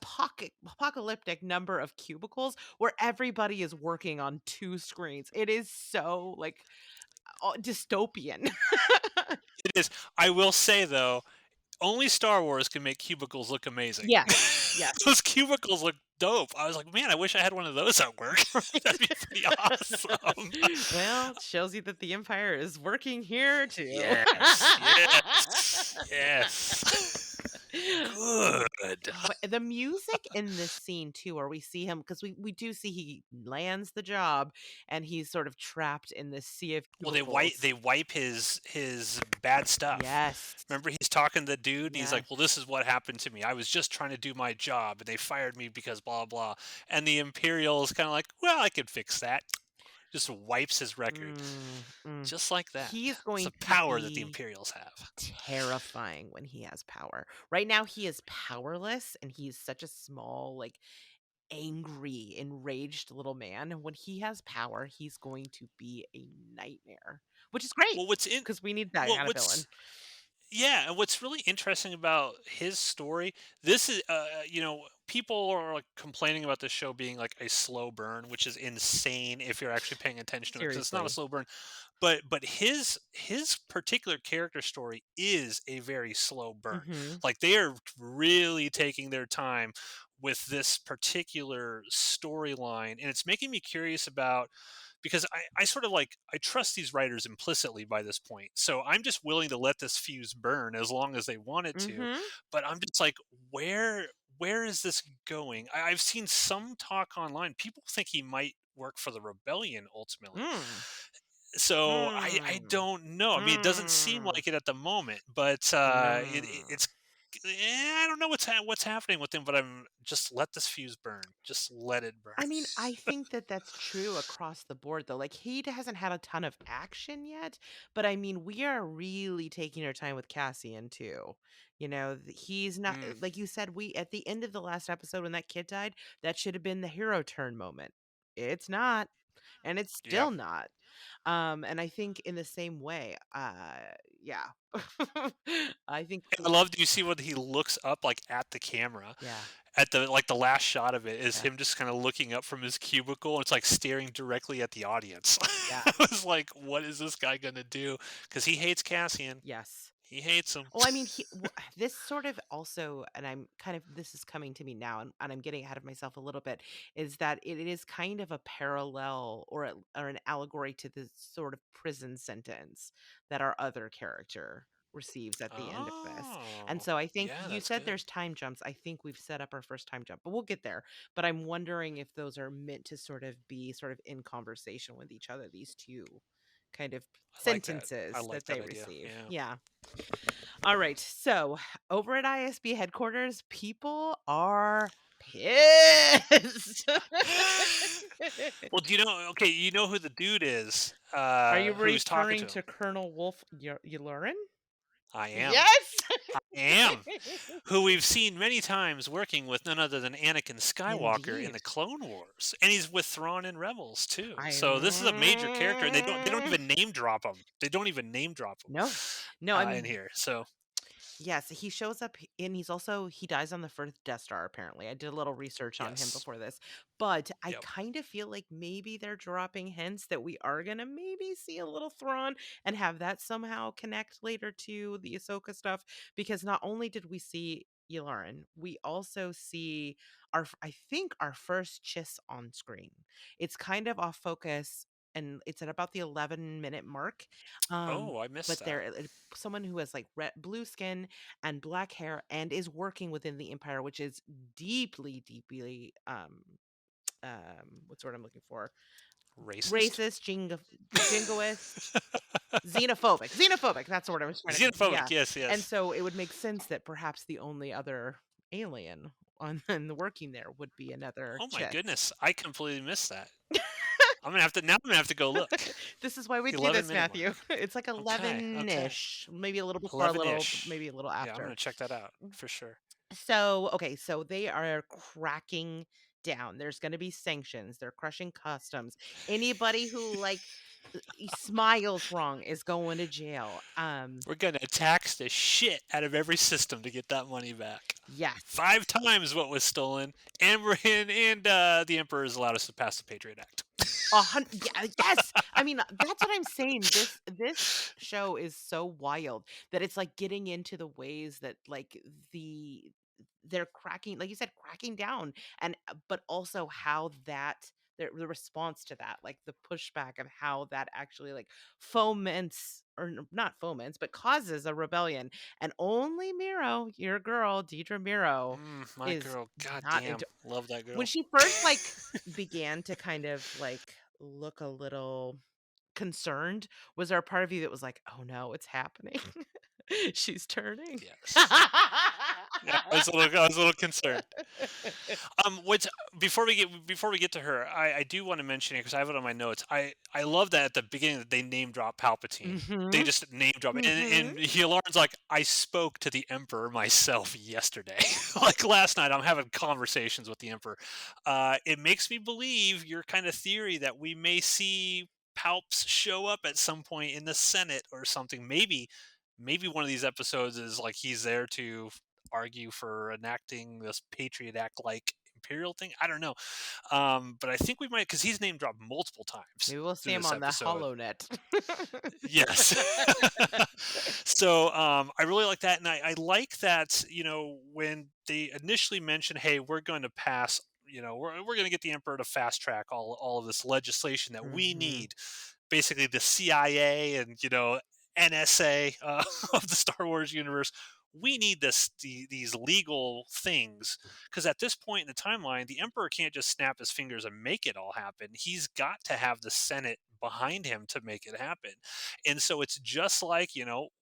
Speaker 2: apocalyptic number of cubicles where everybody is working on two screens. It is so like dystopian.
Speaker 1: It is. I will say, though, only Star Wars can make cubicles look amazing.
Speaker 2: Yes, yes,
Speaker 1: Those cubicles look dope. I was like, "Man, I wish I had one of those at work." That'd be pretty awesome.
Speaker 2: well, it shows you that the Empire is working here too.
Speaker 1: Yes, yes, yes. Good.
Speaker 2: But the music in this scene too, where we see him, because we do see he lands the job and he's sort of trapped in this sea of
Speaker 1: Well, they
Speaker 2: cubicles.
Speaker 1: wipe his bad stuff.
Speaker 2: Yes.
Speaker 1: Remember, he's talking to the dude, and he's like, "Well,
Speaker 2: Yes.
Speaker 1: this is what happened to me. I was just trying to do my job, and they fired me because blah blah." And the Imperial is kind of like, "Well, I could fix that." Just wipes his record,
Speaker 2: Mm, mm.
Speaker 1: just like that.
Speaker 2: He is
Speaker 1: It's
Speaker 2: going
Speaker 1: the
Speaker 2: to
Speaker 1: power that the
Speaker 2: be
Speaker 1: Imperials have.
Speaker 2: terrifying when he has power. Right now, he is powerless and he's such a small, like angry, enraged little man. When he has power, he's going to be a nightmare, which is great
Speaker 1: Well, what's in
Speaker 2: because we need that
Speaker 1: well,
Speaker 2: kind of villain.
Speaker 1: what's Yeah, and what's really interesting about his story, this is, people are like complaining about this show being like a slow burn, which is insane if you're actually paying attention to it because it's not a
Speaker 2: Seriously.
Speaker 1: slow burn. But his particular character story is a very slow burn.
Speaker 2: Hmm.
Speaker 1: Like they are really taking their time with this particular storyline, and it's making me curious about because I sort of like I trust these writers implicitly by this point. So I'm just willing to let this fuse burn as long as they want it to.
Speaker 2: Hmm.
Speaker 1: But I'm just like, where is this going? I've seen some talk online. People think he might work for the rebellion ultimately.
Speaker 2: Mm.
Speaker 1: So I
Speaker 2: Hmm.
Speaker 1: don't know. I mean, it doesn't seem
Speaker 2: Hmm.
Speaker 1: like it at the moment, but
Speaker 2: Hmm.
Speaker 1: it's I don't know what's happening with him, but I'm just let this fuse burn. Just let it burn.
Speaker 2: I mean, I think that that's true across the board, though. Like, he hasn't had a ton of action yet, but I mean, we are really taking our time with Cassian too. He's not
Speaker 1: Mm,
Speaker 2: like you said. We at the end of the last episode when that kid died, that should have been the hero turn moment. It's not, and it's
Speaker 1: yeah.
Speaker 2: still not. And I think in the same way, yeah, I think,
Speaker 1: I love do you see when he looks up, like, at the camera?
Speaker 2: yeah,
Speaker 1: At the last shot of it is
Speaker 2: yeah,
Speaker 1: him just kinda looking up from his cubicle, and it's, like, staring directly at the audience.
Speaker 2: yeah,
Speaker 1: I was like, "What is this guy gonna do?" Because he hates Cassian.
Speaker 2: yes.
Speaker 1: He hates him.
Speaker 2: Well, I mean, this sort of also, and I'm kind of this is coming to me now, and I'm getting ahead of myself a little bit, is that it is kind of a parallel or an allegory to the sort of prison sentence that our other character receives at the end of this. And
Speaker 1: Oh,
Speaker 2: so I think
Speaker 1: yeah,
Speaker 2: you
Speaker 1: that's
Speaker 2: said
Speaker 1: good.
Speaker 2: there's time jumps. I think we've set up our first time jump, but we'll get there. But I'm wondering if those are meant to sort of be sort of in conversation with each other, these two kind of
Speaker 1: I like that. I
Speaker 2: sentences
Speaker 1: like
Speaker 2: that
Speaker 1: that
Speaker 2: they
Speaker 1: idea.
Speaker 2: receive.
Speaker 1: Yeah.
Speaker 2: Yeah. All right. So over at ISB headquarters, people are pissed.
Speaker 1: Well, do you know? Okay, you know who the dude is?
Speaker 2: Are you
Speaker 1: Who's talking
Speaker 2: referring
Speaker 1: to
Speaker 2: to
Speaker 1: him?
Speaker 2: Colonel Wolf Yularen?
Speaker 1: I am.
Speaker 2: Yes.
Speaker 1: I am. Who we've seen many times working with none other than Anakin Skywalker in
Speaker 2: Indeed.
Speaker 1: the Clone Wars, and he's with Thrawn in Rebels too. So this is a major character, and they don't
Speaker 2: I
Speaker 1: even name drop him. They don't even name drop him
Speaker 2: no. No, I
Speaker 1: in
Speaker 2: mean,
Speaker 1: here. So
Speaker 2: yes, he shows up and he dies on the first Death Star apparently. I did a little research on him
Speaker 1: yes,
Speaker 2: before this. But I
Speaker 1: yep.
Speaker 2: kind of feel like maybe they're dropping hints that we are going to maybe see a little Thrawn and have that somehow connect later to the Ahsoka stuff because not only did we see Yularen, we also see I think our first Chiss on screen. It's kind of off focus and it's at about the 11-minute mark. Um
Speaker 1: Oh, I missed
Speaker 2: but
Speaker 1: that.
Speaker 2: someone who has like blue skin and black hair and is working within the empire, which is deeply what's the word I'm looking for?
Speaker 1: Racist.
Speaker 2: Racist, jingoist, xenophobic. That's the word I was trying to.
Speaker 1: Xenophobic.
Speaker 2: Yeah,
Speaker 1: Yes,
Speaker 2: and
Speaker 1: yes.
Speaker 2: so it would make sense that perhaps the only other alien on in the working there would be another
Speaker 1: Oh my
Speaker 2: Chiss.
Speaker 1: goodness, I completely missed that. I'm gonna have to go look.
Speaker 2: This is why we do this,
Speaker 1: 11-minute
Speaker 2: Matthew.
Speaker 1: mark.
Speaker 2: It's like
Speaker 1: Okay, okay.
Speaker 2: 11-ish, maybe a little before, a little,
Speaker 1: 11-ish.
Speaker 2: maybe a little
Speaker 1: Yeah, I'm
Speaker 2: after.
Speaker 1: gonna check that out for sure.
Speaker 2: So, okay, so they are cracking down. There's going to be sanctions. They're crushing customs. Anybody who smiles wrong is going to jail.
Speaker 1: We're gonna tax the shit out of every system to get that money back.
Speaker 2: Yes.
Speaker 1: 5 times what was stolen, and we're in, and the emperor has allowed us to pass the Patriot Act.
Speaker 2: Yeah, yes. I mean, that's what I'm saying. This show is so wild that it's like getting into the ways that the they're cracking, like you said, cracking down, and but also how the response to that, like the pushback of how that actually like foments or not foments, but causes a rebellion. And only Miro, your girl, Deidre Miro,
Speaker 1: My
Speaker 2: is
Speaker 1: girl,
Speaker 2: not
Speaker 1: goddamn,
Speaker 2: into
Speaker 1: love that
Speaker 2: when
Speaker 1: girl.
Speaker 2: she first began to kind of look a little concerned, was there a part of you that was like, "Oh no, it's happening. She's turning."
Speaker 1: Yes. Yeah, I was a little concerned. What's before we get to her, I do want to mention it because I have it on my notes. I love that at the beginning that they name drop Palpatine. They
Speaker 2: Mhm.
Speaker 1: just name drop,
Speaker 2: Mhm.
Speaker 1: and Hilarn's like, I spoke to the Emperor myself yesterday. Like last night, I'm having conversations with the Emperor. It makes me believe your kind of theory that we may see Palps show up at some point in the Senate or something. Maybe one of these episodes is like he's there to argue for enacting this Patriot Act like Imperial thing. I don't know. But I think we might because he's name dropped multiple times
Speaker 2: Maybe we'll see
Speaker 1: through
Speaker 2: him
Speaker 1: this
Speaker 2: on the
Speaker 1: episode.
Speaker 2: HoloNet.
Speaker 1: Yes. So I really like that, and I like that. When they initially mentioned, "Hey, we're going to pass." We're going to get the emperor to fast track all of this legislation that we
Speaker 2: Mhm.
Speaker 1: need, basically the CIA and NSA of the Star Wars universe. We need these legal things because at this point in the timeline, the Emperor can't just snap his fingers and make it all happen. He's got to have the Senate behind him to make it happen. And so it's just like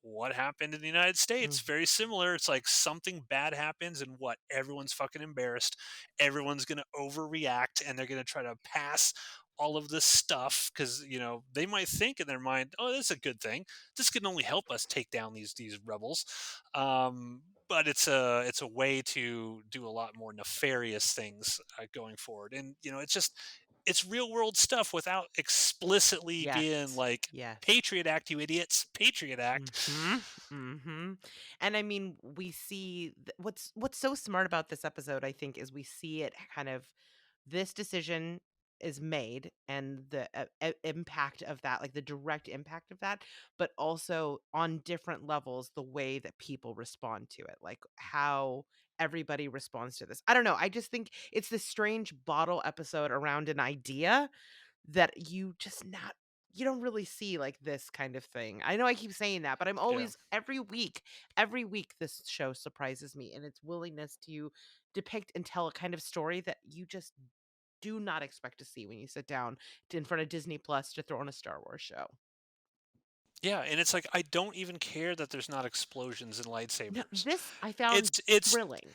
Speaker 1: what happened in the United States.
Speaker 2: Mhm.
Speaker 1: Very similar. It's like something bad happens, and what everyone's fucking embarrassed. Everyone's gonna overreact, and they're gonna try to pass all of this stuff because they might think in their mind, oh, this is a good thing, this can only help us take down these rebels. But it's a way to do a lot more nefarious things going forward, and it's real world stuff without explicitly being
Speaker 2: Yes.
Speaker 1: like
Speaker 2: Yes.
Speaker 1: Patriot Act, you idiots, Patriot Act.
Speaker 2: Mhm. Mhm. And I mean, we see what's so smart about this episode, I think, is we see it kind of this decision. is made and the impact of that, like the direct impact of that, but also on different levels, the way that people respond to it, like how everybody responds to this. I don't know. I just think it's this strange bottle episode around an idea that you don't really see like this kind of thing. I know I keep saying that, but I'm
Speaker 1: Yeah.
Speaker 2: always every week this show surprises me in its willingness to depict and tell a kind of story that you just do not expect to see when you sit down in front of Disney Plus to throw on a Star Wars show.
Speaker 1: Yeah, and it's like I don't even care that there's not explosions and
Speaker 2: No,
Speaker 1: lightsabers.
Speaker 2: this I found
Speaker 1: It's
Speaker 2: thrilling.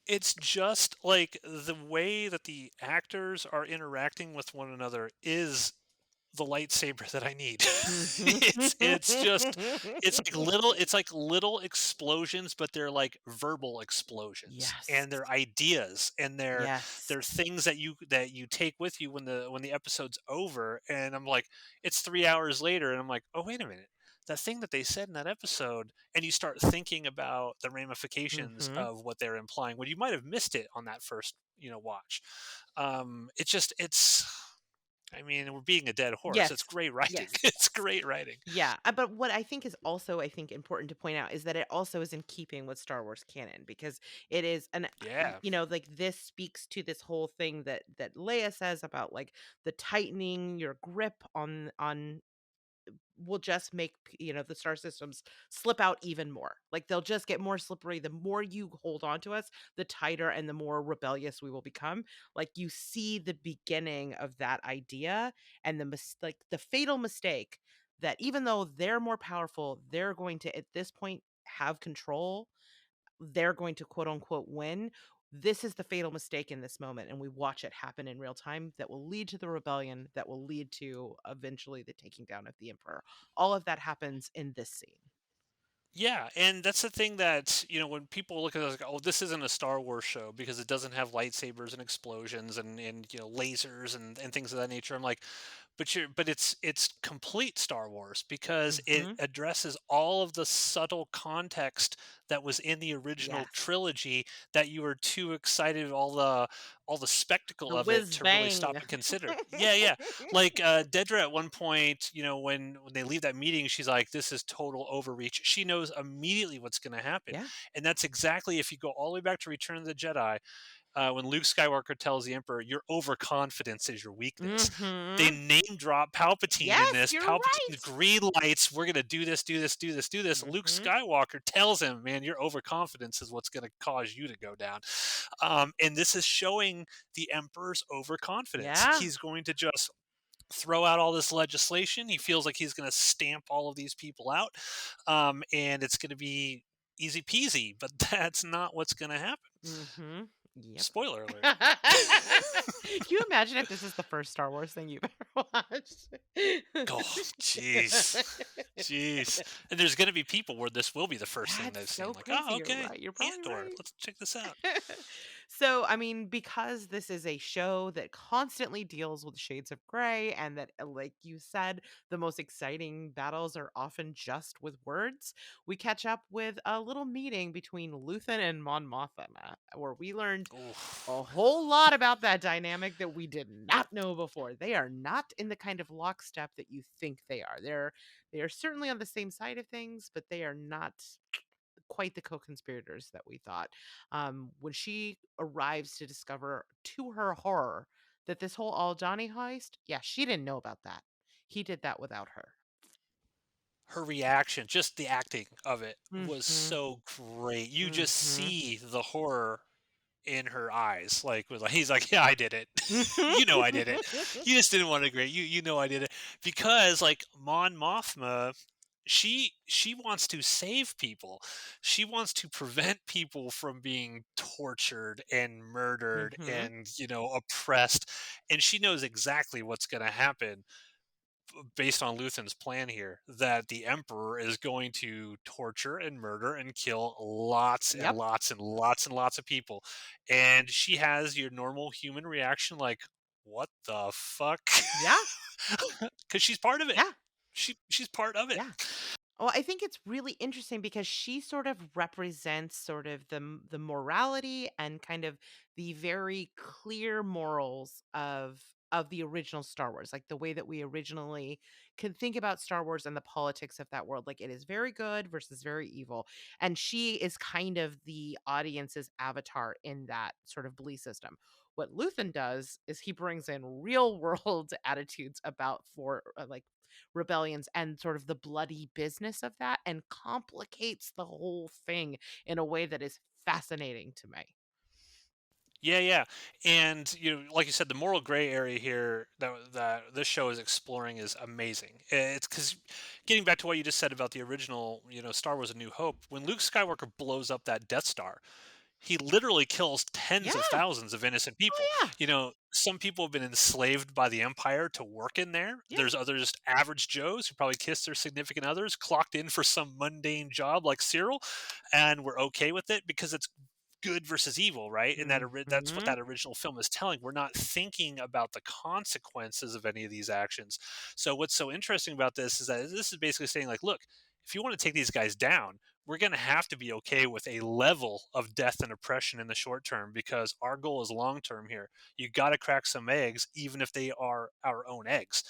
Speaker 1: it's just like the way that the actors are interacting with one another is the lightsaber that I need.
Speaker 2: Mhm.
Speaker 1: It's like little explosions, but they're like verbal explosions,
Speaker 2: Yes.
Speaker 1: and they're ideas, and
Speaker 2: Yes.
Speaker 1: they're things that you take with you when the episode's over. And I'm like, it's 3 hours later, and I'm like, oh wait a minute. That thing that they said in that episode, and you start thinking about the ramifications
Speaker 2: Mhm.
Speaker 1: of what they're implying when you might have missed it on that first, watch. It's I mean, we're beating a dead horse. It's
Speaker 2: Yes.
Speaker 1: great writing.
Speaker 2: Yes.
Speaker 1: It's great writing.
Speaker 2: Yeah, but what I think is also, I think, important to point out is that it also is in keeping with Star Wars canon because it is an
Speaker 1: Yeah.
Speaker 2: like this speaks to this whole thing that Leia says about like the tightening your grip on will just make the star systems slip out even more. Like they'll just get more slippery. The more you hold on to us, the tighter and the more rebellious we will become. Like you see the beginning of that idea and like the fatal mistake that even though they're more powerful, they're going to at this point have control, they're going to quote unquote win. This is the fatal mistake in this moment, and we watch it happen in real time that will lead to the rebellion, that will lead to eventually the taking down of the emperor. All of that happens in this scene.
Speaker 1: Yeah, and that's the thing that, when people look at it like, oh, this isn't a Star Wars show because it doesn't have lightsabers and explosions and lasers and things of that nature. I'm like, but it's complete Star Wars because it
Speaker 2: Mhm.
Speaker 1: addresses all of the subtle context that was in the original
Speaker 2: Yes.
Speaker 1: trilogy that you were too excited all the spectacle
Speaker 2: The
Speaker 1: of it
Speaker 2: whiz
Speaker 1: to really
Speaker 2: bang.
Speaker 1: stop and consider. Yeah, yeah. Like Dedra at one point, when they leave that meeting, she's like, "This is total overreach." She knows immediately what's going to happen,
Speaker 2: Yeah.
Speaker 1: and that's exactly if you go all the way back to Return of the Jedi, when Luke Skywalker tells the Emperor, "Your overconfidence is your weakness." They
Speaker 2: Mhm.
Speaker 1: name drop Palpatine in
Speaker 2: Yes,
Speaker 1: this.
Speaker 2: you're
Speaker 1: Palpatine's
Speaker 2: right.
Speaker 1: green lights. We're gonna do this, do this, do this, do this. Luke
Speaker 2: Mhm.
Speaker 1: Skywalker tells him, "Man, your overconfidence is what's gonna cause you to go down." And this is showing the Emperor's overconfidence.
Speaker 2: Yeah.
Speaker 1: He's going to just throw out all this legislation. He feels like he's going to stamp all of these people out, and it's going to be easy peasy. But that's not what's going to happen.
Speaker 2: Mhm. Yep.
Speaker 1: Spoiler alert.
Speaker 2: Can you imagine if this is the first Star Wars thing you've ever watched?
Speaker 1: Oh, jeez. Jeez. And there's going to be people where this will be the first thing
Speaker 2: That's
Speaker 1: they've seen.
Speaker 2: so
Speaker 1: Like,
Speaker 2: crazy.
Speaker 1: oh,
Speaker 2: You're
Speaker 1: okay.
Speaker 2: right. You're probably
Speaker 1: Andor.
Speaker 2: right.
Speaker 1: Let's check this out.
Speaker 2: So, I mean, because this is a show that constantly deals with shades of gray, and that, like you said, the most exciting battles are often just with words, we catch up with a little meeting between Luthen and Mon Mothma, where we learned
Speaker 1: Oof.
Speaker 2: a whole lot about that dynamic that we did not know before. They are not in the kind of lockstep that you think they are. They are certainly on the same side of things, but they are not quite the co-conspirators that we thought. When she arrives to discover, to her horror, that this whole Aldahni heist, yeah, she didn't know about that. He did that without her.
Speaker 1: Her reaction, just the acting of it was
Speaker 2: Mhm.
Speaker 1: so great. You just
Speaker 2: Mhm.
Speaker 1: see the horror in her eyes, like with he's like, yeah, I did it.
Speaker 2: Mhm.
Speaker 1: You know, I did it. You just didn't want to agree. You know, I did it because like Mon Mothma, she wants to save people. She wants to prevent people from being tortured and murdered
Speaker 2: Mhm.
Speaker 1: and oppressed, and she knows exactly what's going to happen based on Luthen's plan here, that the Emperor is going to torture and murder and kill lots and
Speaker 2: Yep.
Speaker 1: lots and lots and lots of people. And she has your normal human reaction like, what the fuck?
Speaker 2: Yeah.
Speaker 1: Because she's part of it.
Speaker 2: Yeah.
Speaker 1: She's part of it.
Speaker 2: Yeah. Well, I think it's really interesting because she sort of represents sort of the morality and kind of the very clear morals of of the original Star Wars, like the way that we originally can think about Star Wars and the politics of that world. Like it is very good versus very evil. And she is kind of the audience's avatar in that sort of belief system. What Luthen does is he brings in real world attitudes about for like rebellions and sort of the bloody business of that and complicates the whole thing in a way that is fascinating to me.
Speaker 1: Yeah, yeah, and like you said, the moral gray area here that this show is exploring is amazing. It's because getting back to what you just said about the original, Star Wars: A New Hope, when Luke Skywalker blows up that Death Star, he literally kills
Speaker 2: Yeah.
Speaker 1: tens of thousands of innocent people.
Speaker 2: Oh, yeah.
Speaker 1: Some people have been enslaved by the Empire to work in there.
Speaker 2: Yeah.
Speaker 1: There's others, average Joes, who probably kissed their significant others, clocked in for some mundane job like Cyril, and we're okay with it because it's good versus evil, right? And that's what
Speaker 2: Mhm.
Speaker 1: that original film is telling. We're not thinking about the consequences of any of these actions. So what's so interesting about this is that this is basically saying, like, look, if you want to take these guys down, we're going to have to be okay with a level of death and oppression in the short term because our goal is long term here. You got to crack some eggs, even if they are our own eggs.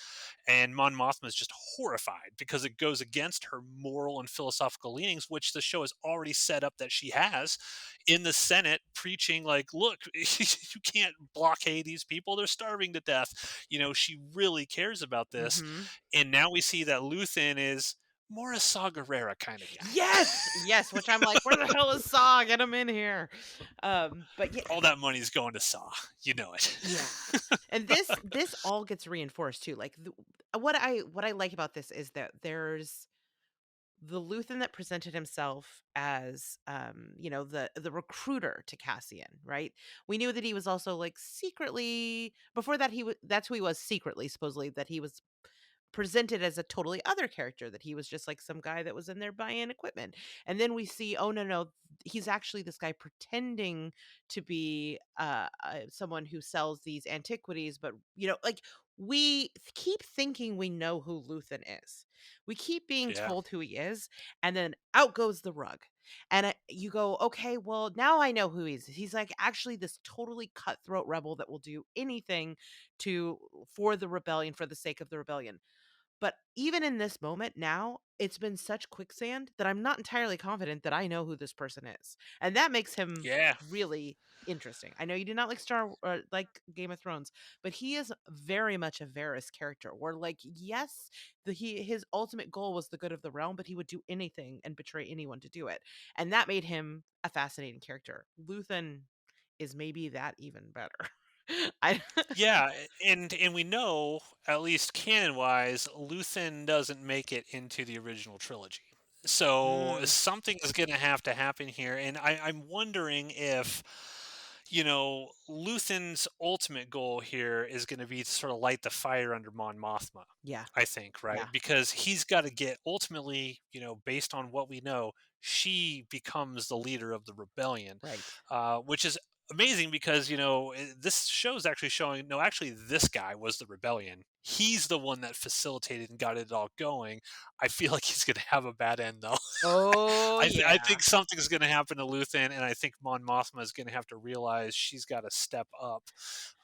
Speaker 1: And Mon Mothma is just horrified because it goes against her moral and philosophical leanings, which the show has already set up that she has in the Senate, preaching like, "Look, you can't blockade these people; they're starving to death." She really cares about this,
Speaker 2: Mhm.
Speaker 1: and now we see that Luthen is more a Saw Gerrera kind of guy.
Speaker 2: Yes, yes, which I'm like, "Where the hell is Saw? Get him in here." But yeah,
Speaker 1: All that money's going to Saw. You know it.
Speaker 2: yeah. And this all gets reinforced too. Like what I like about this is that there's the Luthen that presented himself as the recruiter to Cassian, right? We knew that he was also like secretly before that that's who he was secretly supposedly that he was presented as a totally other character, that he was just like some guy that was in there buying equipment. And then we see, oh no, he's actually this guy pretending to be someone who sells these antiquities, but like we keep thinking we know who Luthen is. We keep being
Speaker 1: Yeah.
Speaker 2: told who he is, and then out goes the rug. And you go, okay, well, now I know who he is. He's like actually this totally cutthroat rebel that will do anything to for the rebellion, for the sake of the rebellion. But even in this moment now, it's been such quicksand that I'm not entirely confident that I know who this person is. And that makes him
Speaker 1: Yeah.
Speaker 2: really interesting. I know you do not like like Game of Thrones, but he is very much a Varys character. Where like, yes, his ultimate goal was the good of the realm, but he would do anything and betray anyone to do it. And that made him a fascinating character. Luthen is maybe that even better. I
Speaker 1: Yeah, and we know, at least canon wise, Luthen doesn't make it into the original trilogy. So
Speaker 2: Mm,
Speaker 1: something is going to happen here, and I'm wondering if Luthen's ultimate goal here is going to be to sort of light the fire under Mon Mothma.
Speaker 2: yeah,
Speaker 1: I think, right?
Speaker 2: yeah,
Speaker 1: Because he's got to get ultimately, based on what we know, she becomes the leader of the rebellion,
Speaker 2: right.
Speaker 1: which is amazing because this show is actually showing no, actually this guy was the rebellion. He's the one that facilitated and got it all going. I feel like he's going to have a bad end though.
Speaker 2: Oh,
Speaker 1: I
Speaker 2: yeah.
Speaker 1: think something's going to happen to Luthen, and I think Mon Mothma is going to have to realize she's got to step up.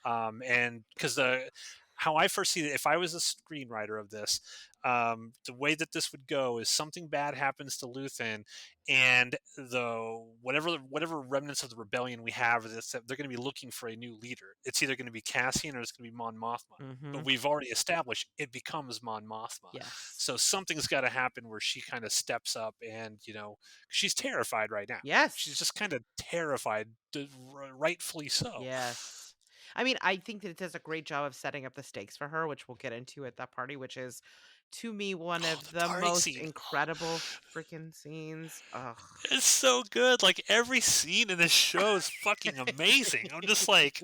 Speaker 1: And because the how I first see it, if I was a screenwriter of this, the way that this would go is something bad happens to Luthen, and the whatever remnants of the rebellion we have, is that they're going to be looking for a new leader. It's either going to be Cassian or it's going to be Mon Mothma. But
Speaker 2: Mhm.
Speaker 1: we've already established it becomes Mon Mothma.
Speaker 2: Yes.
Speaker 1: So something's got to happen where she kind of steps up, and she's terrified right now. She's
Speaker 2: Yes.
Speaker 1: just kind of terrified, rightfully so.
Speaker 2: Yes. I mean, I think that it does a great job of setting up the stakes for her, which we'll get into at that party, which is, to me, one
Speaker 1: Oh,
Speaker 2: of
Speaker 1: the
Speaker 2: the
Speaker 1: party
Speaker 2: most
Speaker 1: scene.
Speaker 2: incredible freaking scenes. Ugh.
Speaker 1: It's so good. Like every scene in this show is fucking amazing. I'm just like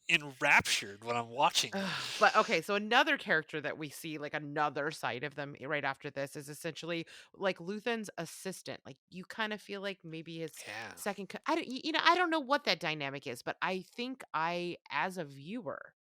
Speaker 1: enraptured when I'm watching it.
Speaker 2: Ugh, but okay, so another character that we see, like another side of them right after this, is essentially like Luthen's assistant. Like you kind of feel like maybe his
Speaker 1: Yeah.
Speaker 2: second. I don't, I don't know what that dynamic is, but I think I, as a viewer,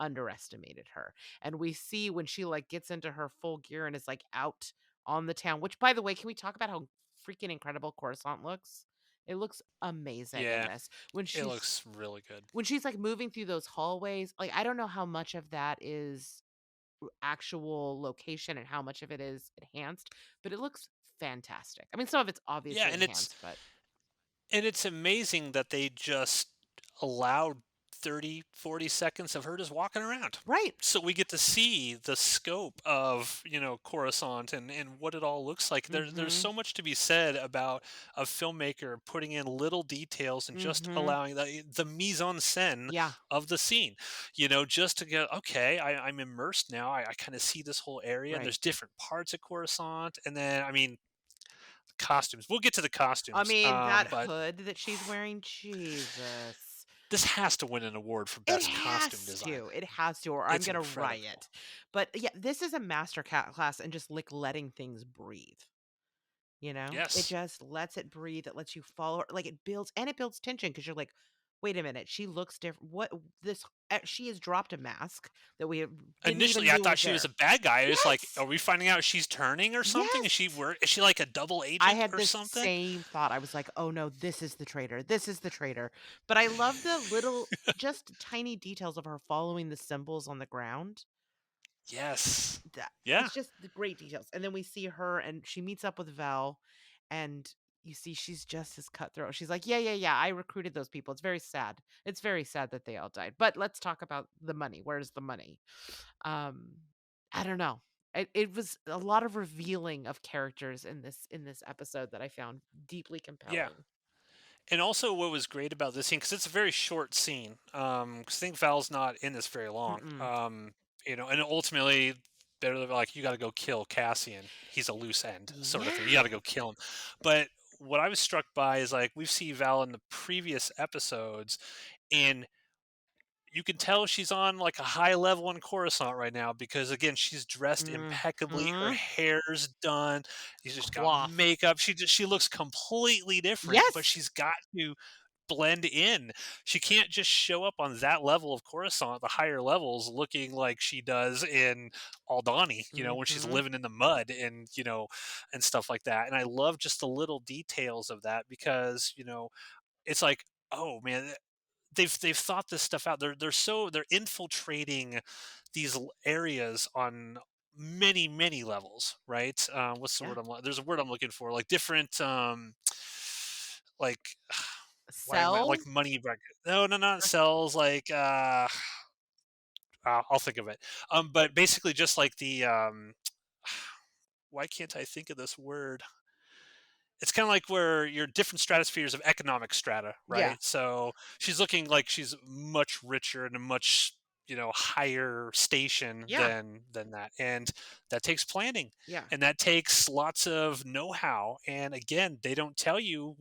Speaker 2: underestimated her. And we see when she like gets into her full gear and is like out on the town. Which, by the way, can we talk about how freaking incredible Coruscant looks It looks amazing in
Speaker 1: Yeah,
Speaker 2: this.
Speaker 1: it looks really good.
Speaker 2: When she's, like, moving through those hallways, like, I don't know how much of that is actual location and how much of it is enhanced, but it looks fantastic. I mean, some of it's
Speaker 1: Yeah,
Speaker 2: obviously
Speaker 1: and
Speaker 2: enhanced, but
Speaker 1: it's amazing that they just allowed 30, 40 seconds of her just walking around.
Speaker 2: right.
Speaker 1: So we get to see the scope of, Coruscant and what it all looks like. There's
Speaker 2: Mhm.
Speaker 1: so much to be said about a filmmaker putting in little details and just
Speaker 2: Mhm.
Speaker 1: allowing the mise en scène
Speaker 2: Yeah,
Speaker 1: of the scene, just to go, okay, I'm immersed now. I kind of see this whole area and
Speaker 2: right.
Speaker 1: there's different parts of Coruscant. And then, I mean, costumes. We'll get to the
Speaker 2: I
Speaker 1: costumes.
Speaker 2: mean, that
Speaker 1: But
Speaker 2: hood that she's wearing, Jesus.
Speaker 1: this has to win an award for
Speaker 2: It
Speaker 1: best costume
Speaker 2: has
Speaker 1: design.
Speaker 2: to. It has to, or I'm
Speaker 1: It's
Speaker 2: gonna
Speaker 1: incredible.
Speaker 2: riot. But, yeah, this is a master class and just, like, letting things breathe. You know? It
Speaker 1: Yes.
Speaker 2: just lets it breathe, it lets you follow her, like, it builds tension because 'cause you're like, "Wait a minute, she looks different. What this she has dropped a mask that we didn't
Speaker 1: Initially,
Speaker 2: even
Speaker 1: I
Speaker 2: knew
Speaker 1: thought
Speaker 2: was
Speaker 1: she was
Speaker 2: there."
Speaker 1: a bad guy. It's like,
Speaker 2: Yes!
Speaker 1: are we finding out she's turning or something?
Speaker 2: Yes!
Speaker 1: Is she like a double
Speaker 2: I
Speaker 1: agent
Speaker 2: had
Speaker 1: or
Speaker 2: the
Speaker 1: something?
Speaker 2: same thought. I was like, "Oh, no, this is the traitor. This is the traitor." But I love the little just tiny details of her following the symbols on the ground.
Speaker 1: Yes.
Speaker 2: That
Speaker 1: Yeah.
Speaker 2: it's just the great details, and then we see her, and she meets up with Val, and you see she's just as cutthroat. She's like, "Yeah, yeah, yeah, I recruited those people. It's very sad. It's very sad that they all died, but let's talk about the money. Where's the money?" Um, I don't know. It was a lot of revealing of characters in this episode that I found deeply
Speaker 1: Yeah.
Speaker 2: compelling.
Speaker 1: And also, what was great about this scene, because it's a very short scene, because I think Val's not in this very long,
Speaker 2: Mm-mm.
Speaker 1: and ultimately, they're like, you got to go kill Cassian. He's a loose end, sort of thing. You got to
Speaker 2: Yeah.
Speaker 1: go kill him. But what I was struck by is like we've seen Val in the previous episodes, and you can tell she's on like a high level in Coruscant right now because again she's dressed impeccably, her
Speaker 2: Mhm.
Speaker 1: hair's done, she's just got
Speaker 2: Cloth.
Speaker 1: makeup, she looks completely different, but
Speaker 2: Yes.
Speaker 1: she's got to blend in. She can't just show up on that level of Coruscant, the higher levels, looking like she does in Aldahni, when she's
Speaker 2: Mhm.
Speaker 1: living in the mud and stuff like that. And I love just the little details of that because, it's like, oh man, they've thought this stuff out. They're infiltrating these areas on many levels, right? What's the
Speaker 2: Yeah.
Speaker 1: word there's a word I'm looking for, like different like why am I like
Speaker 2: Cells?
Speaker 1: money no, no, not cells, like I'll think of it. But basically just like the why can't I think of this word? It's kind of like where you're different stratospheres of economic strata,
Speaker 2: Yeah.
Speaker 1: right? So she's looking like she's much richer and a much higher station
Speaker 2: Yeah.
Speaker 1: than that, and that takes planning,
Speaker 2: Yeah.
Speaker 1: and that takes lots of know-how. And again, they don't tell you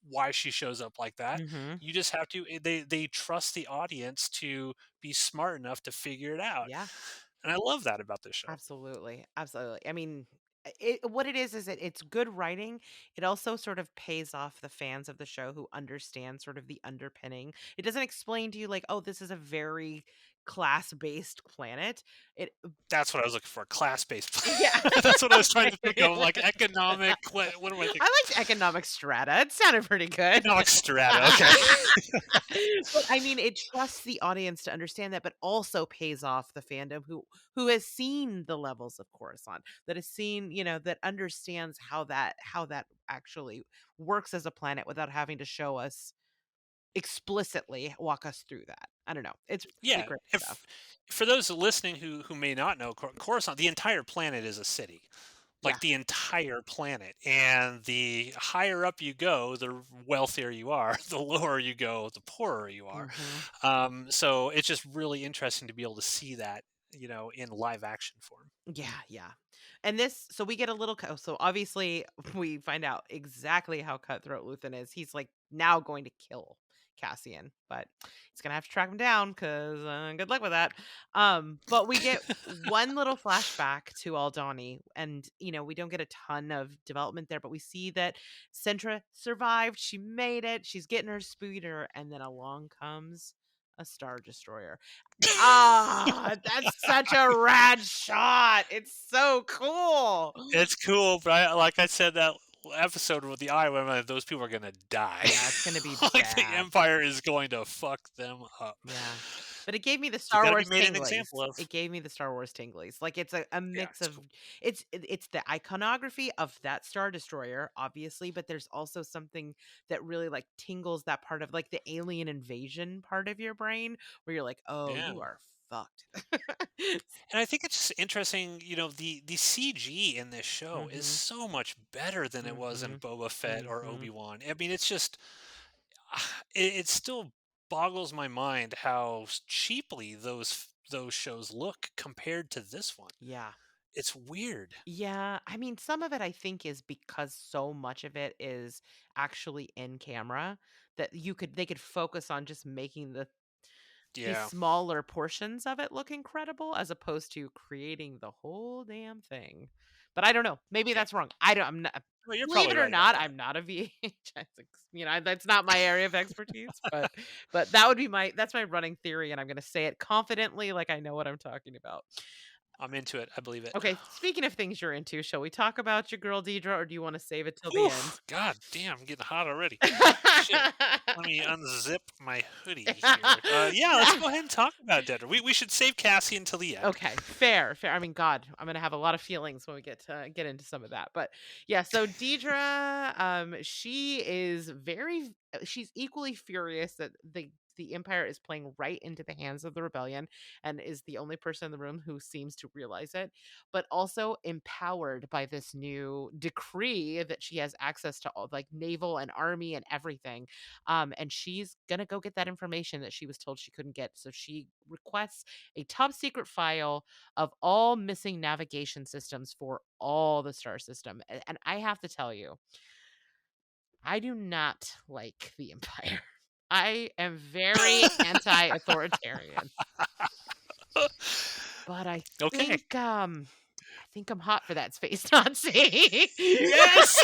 Speaker 1: why she shows up like that.
Speaker 2: Mhm.
Speaker 1: You just have to. They trust the audience to be smart enough to figure it out,
Speaker 2: Yeah.
Speaker 1: and I love that about this show.
Speaker 2: Absolutely. Absolutely. I mean, what it is it's good writing. It also sort of pays off the fans of the show who understand sort of the underpinning. It doesn't explain to you like, "Oh, this is a very class-based planet." It
Speaker 1: That's what I was looking for, class-based.
Speaker 2: Yeah.
Speaker 1: That's what I was trying
Speaker 2: Okay.
Speaker 1: to think of, like, economic what am I thinking?
Speaker 2: I liked economic strata. It sounded pretty good.
Speaker 1: Economic strata, okay.
Speaker 2: But, I mean, it trusts the audience to understand that, but also pays off the fandom who has seen the levels of Coruscant, that has seen, that understands how that actually works as a planet without having to show us explicitly walk us through that. I don't know. It's really
Speaker 1: Yeah,
Speaker 2: great stuff.
Speaker 1: if for those listening who may not know, Coruscant, the entire planet is a city,
Speaker 2: Yeah.
Speaker 1: like, the entire planet, and the higher up you go, the wealthier you are, the lower you go, the poorer you are.
Speaker 2: Mhm.
Speaker 1: So it's just really interesting to be able to see that, in live action form.
Speaker 2: Yeah, yeah. And this so we get a little so obviously we find out exactly how cutthroat Luthen is. He's like now going to kill Cassian, but he's going to have to track him down cuz good luck with that. But we get one little flashback to Aldani and we don't get a ton of development there, but we see that Sentra survived. She made it. She's getting her speeder and then along comes a star destroyer. Ah, that's such a rad shot. It's so cool.
Speaker 1: It's cool, but like I said that episode with the eye where I'm like, those people are gonna die.
Speaker 2: Yeah, it's gonna be
Speaker 1: Like the
Speaker 2: bad.
Speaker 1: Empire is going to fuck them up.
Speaker 2: Yeah. But it gave me the
Speaker 1: They've
Speaker 2: Star
Speaker 1: got to be
Speaker 2: Wars
Speaker 1: made an
Speaker 2: tinglies.
Speaker 1: example of.
Speaker 2: It gave me the Star Wars tinglies. Like, it's a
Speaker 1: Yeah,
Speaker 2: mix
Speaker 1: it's
Speaker 2: of
Speaker 1: cool.
Speaker 2: it's the iconography of that Star Destroyer, obviously, but there's also something that really, like, tingles that part of, like, the alien invasion part of your brain where you're like, "Oh,
Speaker 1: Yeah.
Speaker 2: you are fucked."
Speaker 1: And I think it's just interesting, the CG in this show is
Speaker 2: Mhm.
Speaker 1: so much better than it was in
Speaker 2: Mhm.
Speaker 1: Boba Fett or
Speaker 2: Mhm.
Speaker 1: Obi-Wan. I mean, it's just it still boggles my mind how cheaply those shows look compared to this one.
Speaker 2: Yeah.
Speaker 1: It's weird.
Speaker 2: Yeah, I mean, some of it I think is because so much of it is actually in camera that they could focus on just making the
Speaker 1: Yeah.
Speaker 2: smaller portions of it look incredible as opposed to creating the whole damn thing. But I don't know. Maybe
Speaker 1: Yeah.
Speaker 2: that's wrong. I'm not
Speaker 1: Well, you're
Speaker 2: believe
Speaker 1: probably
Speaker 2: it or
Speaker 1: right about
Speaker 2: not,
Speaker 1: that.
Speaker 2: I'm not a VHS that's not my area of expertise, but that would be that's my running theory and I'm going to say it confidently like I know what I'm talking about.
Speaker 1: I'm into it. I believe it.
Speaker 2: Okay, speaking of things you're into, shall we talk about your girl Deidre or do you want to save it till the end?
Speaker 1: Oof, god damn, I'm getting hot already. Shit. Let me unzip my hoodie here. Yeah, let's go ahead and talk about Dead. We should save Cassie until the end.
Speaker 2: Okay, fair, fair. I mean, God, I'm gonna have a lot of feelings when we get into some of that. But yeah, so Deidre, she is she's equally furious that the Empire is playing right into the hands of the rebellion and is the only person in the room who seems to realize it, but also empowered by this new decree that she has access to all like naval and army and everything. And she's gonna go get that information that she was told she couldn't get. So she requests a top secret file of all missing navigation systems for all the star system. And I have to tell you, I do not like the Empire. I am very anti-authoritarian, but
Speaker 1: Okay.
Speaker 2: I think I'm hot for that space Nazi.
Speaker 1: Yes!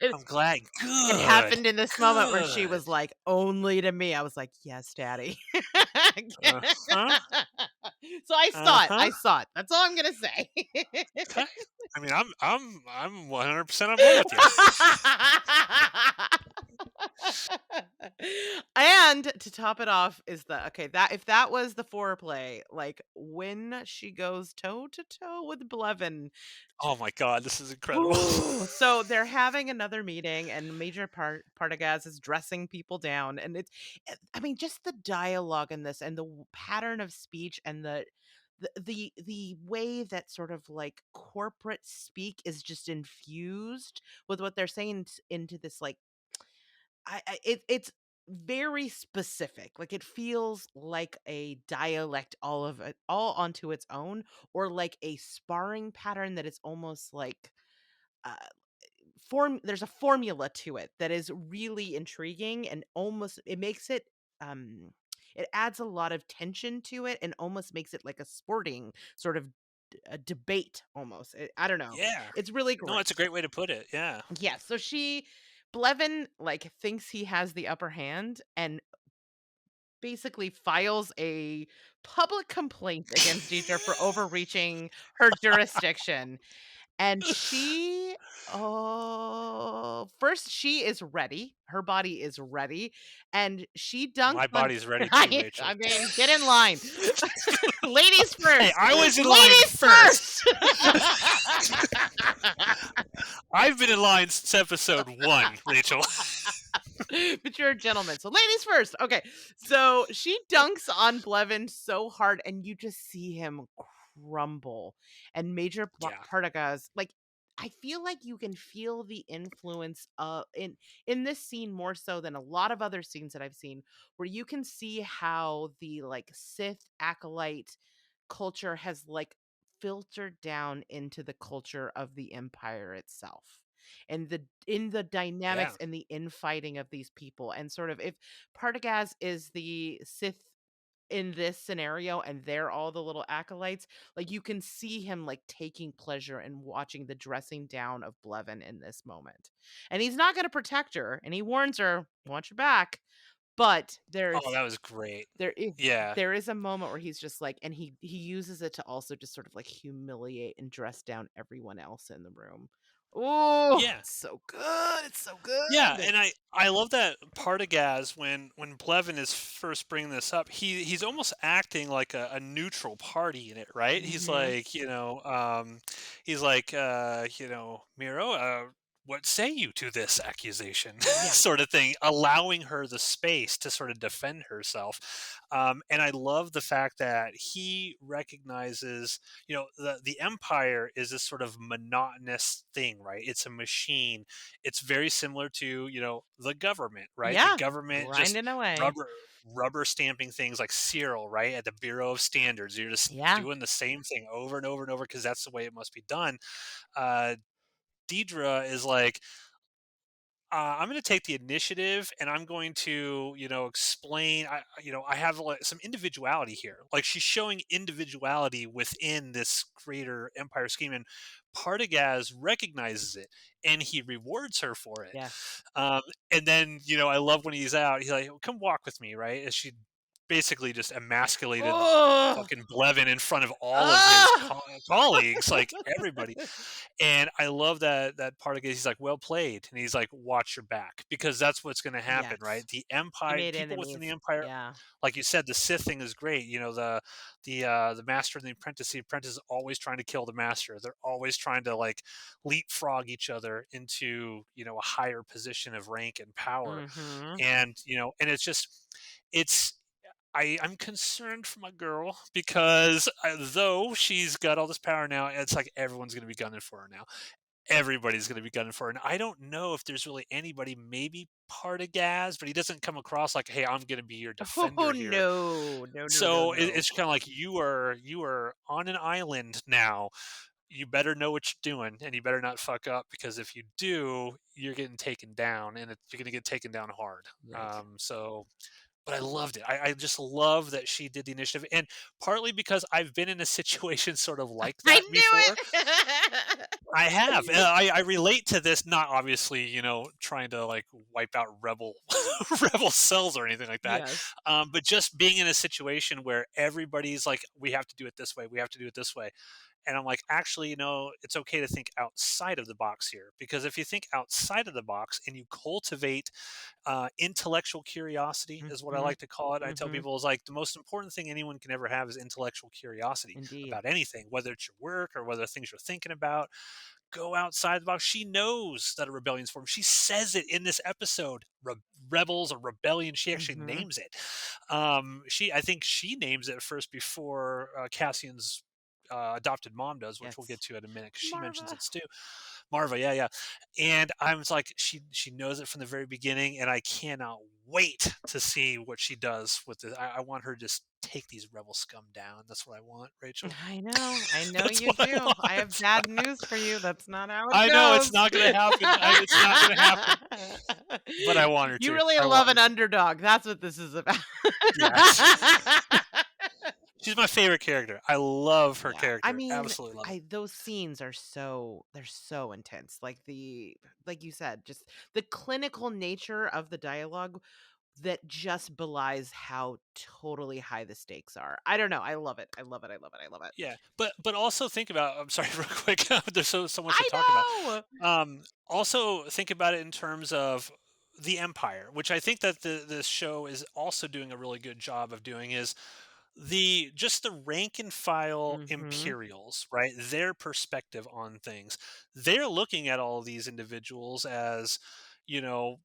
Speaker 2: it,
Speaker 1: I'm glad.
Speaker 2: it
Speaker 1: Good.
Speaker 2: happened in this moment where she
Speaker 1: Good.
Speaker 2: was like, only to me. I was like, yes, daddy.
Speaker 1: Uh-huh.
Speaker 2: So I saw it.
Speaker 1: Uh-huh.
Speaker 2: I saw it. That's all I'm gonna say.
Speaker 1: Okay. I mean, I'm 100% on board with you.
Speaker 2: And to top it off is the okay, that if that was the foreplay, like when she goes toe to toe with Blevin.
Speaker 1: Oh my god, this is incredible.
Speaker 2: Ooh, so they're having another meeting and Major Partagaz is dressing people down and I mean just the dialogue in this and the pattern of speech and the way that sort of like corporate speak is just infused with what they're saying into this like it's very specific. Like it feels like a dialect all of it all onto its own or like a sparring pattern that is almost like uh there's a formula to it that is really intriguing and almost it makes it um it adds a lot of tension to it and almost makes it like a sporting sort of a debate almost. I don't know.
Speaker 1: Yeah.
Speaker 2: It's really
Speaker 1: No,
Speaker 2: great.
Speaker 1: it's a great way to put it. Yeah.
Speaker 2: Yeah, so Blevin like thinks he has the upper hand and basically files a public complaint against Deidre for overreaching her jurisdiction. And first she is ready. Her body is ready. And she dunks
Speaker 1: My
Speaker 2: on
Speaker 1: body's ready too, Rachel.
Speaker 2: I mean, get in line. Ladies
Speaker 1: Hey,
Speaker 2: first.
Speaker 1: I was in line
Speaker 2: Ladies
Speaker 1: first.
Speaker 2: first.
Speaker 1: I've been in line since episode 1, Rachel.
Speaker 2: But you're a gentleman. So ladies first. Okay. So she dunks on Blevin so hard and you just see him crumble. And Major
Speaker 1: Yeah.
Speaker 2: Partagaz, like I feel like you can feel the influence in this scene more so than a lot of other scenes that I've seen where you can see how the like Sith acolyte culture has like filtered down into the culture of the empire itself and the
Speaker 1: Yeah.
Speaker 2: dynamics and the infighting of these people and sort of if Partagaz is the Sith in this scenario and they're all the little acolytes, like you can see him like taking pleasure in watching the dressing down of Blevin in this moment. And he's not going to protect her and he warns her, watch your back. But
Speaker 1: Oh, that was great.
Speaker 2: there is
Speaker 1: Yeah.
Speaker 2: there is a moment where he's just like and he uses it to also just sort of like humiliate and dress down everyone else in the room. Ooh,
Speaker 1: Yeah.
Speaker 2: it's so good, it's so
Speaker 1: Yeah,
Speaker 2: good.
Speaker 1: and I love that Partagaz when Blevin is first bringing this up, he's almost acting like a neutral party in it, right? He's
Speaker 2: Mhm.
Speaker 1: like, he's like, Miro, what say you to this accusation,
Speaker 2: Yes.
Speaker 1: sort of thing, allowing her the space to sort of defend herself. And I love the fact that he recognizes, the Empire is this sort of monotonous thing, right? It's a machine. It's very similar to, the government, right? The
Speaker 2: Yeah,
Speaker 1: government just
Speaker 2: grinding away.
Speaker 1: rubber stamping things like Cyril, right? At the Bureau of Standards. You're just
Speaker 2: Yeah.
Speaker 1: doing the same thing over and over and over because that's the way it must be done. Uh, Deidre is like, I'm going to take the initiative and I'm going to, explain. I have like some individuality here. Like she's showing individuality within this greater empire scheme, and Partagaz recognizes it and he rewards her for it.
Speaker 2: Yes.
Speaker 1: Um, and then, I love when he's out, he's like, come walk with me, right? And she basically just emasculated
Speaker 2: Oh.
Speaker 1: fucking Blevin in front of all of his
Speaker 2: Oh.
Speaker 1: colleagues, like everybody. And I love that part of it. He's like, "Well played," and he's like, "Watch your back," because that's what's going to happen, right?
Speaker 2: Yes.
Speaker 1: The
Speaker 2: He
Speaker 1: Empire,
Speaker 2: made
Speaker 1: people within the
Speaker 2: enemies.
Speaker 1: Empire,
Speaker 2: Yeah.
Speaker 1: like you said, the Sith thing is great. The master and the apprentice is always trying to kill the master. They're always trying to like leapfrog each other into a higher position of rank and power,
Speaker 2: Mhm.
Speaker 1: and it's just it's I'm concerned for my girl because though she's got all this power now, it's like everyone's going to be gunning for her now. Everybody's going to be gunning for her, and I don't know if there's really anybody. Maybe part of Gaz, but he doesn't come across like, "Hey, I'm going to be your
Speaker 2: Oh,
Speaker 1: defender here."
Speaker 2: no. No, no, no,
Speaker 1: So
Speaker 2: no.
Speaker 1: it's kind of like you are on an island now. You better know what you're doing, and you better not fuck up because if you do, you're getting taken down, and you're going to get taken down hard.
Speaker 2: Right.
Speaker 1: But I loved it. I just love that she did the initiative, and partly because I've been in a situation sort of like
Speaker 2: I
Speaker 1: that before.
Speaker 2: knew
Speaker 1: I have.
Speaker 2: it!
Speaker 1: I relate to this, not obviously, trying to like wipe out rebel rebel cells or anything like that,
Speaker 2: Yes.
Speaker 1: but just being in a situation where everybody's like, "We have to do it this way. We have to do it this way." And I'm like, actually, it's okay to think outside of the box here because if you think outside of the box and you cultivate intellectual curiosity, is what I
Speaker 2: Mhm.
Speaker 1: like to call it. I tell
Speaker 2: Mhm.
Speaker 1: people is like the most important thing anyone can ever have is intellectual curiosity
Speaker 2: Indeed.
Speaker 1: about anything, whether it's your work or whether things you're thinking about. Go outside the box. She knows that a rebellion's formed. She says it in this episode. Rebels or rebellion. She actually
Speaker 2: Mhm.
Speaker 1: names it. I think she names it first before Cassian's adopted mom does, which we'll get
Speaker 2: Yes.
Speaker 1: to in a minute because she mentions
Speaker 2: Marva.
Speaker 1: it too. Marva, yeah, yeah. And I was like, she knows it from the very beginning, and I cannot wait to see what she does with it. I want her to just take these rebel scum down. That's what I want, Rachel.
Speaker 2: I know
Speaker 1: That's
Speaker 2: you
Speaker 1: what I
Speaker 2: do. I have
Speaker 1: want.
Speaker 2: bad news for you, that's not how it
Speaker 1: I know it's
Speaker 2: goes.
Speaker 1: not gonna happen. It's not gonna happen, but I want her
Speaker 2: You
Speaker 1: to.
Speaker 2: really
Speaker 1: I
Speaker 2: love
Speaker 1: want her
Speaker 2: an
Speaker 1: to.
Speaker 2: underdog, that's what this is about.
Speaker 1: Yes. She's my favorite character. I love her
Speaker 2: Yeah, I
Speaker 1: character.
Speaker 2: mean,
Speaker 1: Absolutely love it.
Speaker 2: I those scenes are they're so intense, like you said, just the clinical nature of the dialogue that just belies how totally high the stakes are. I don't know, I love it, I love it, I love it, I love it.
Speaker 1: Yeah, but also think about I'm sorry, real quick, there's so much to
Speaker 2: I
Speaker 1: talk about.
Speaker 2: know!
Speaker 1: Also think about it in terms of the Empire, which I think that this show is also doing a really good job of doing is the rank and file
Speaker 2: Mhm,
Speaker 1: Imperials, right? Their perspective on things. They're looking at all of these individuals as, you know,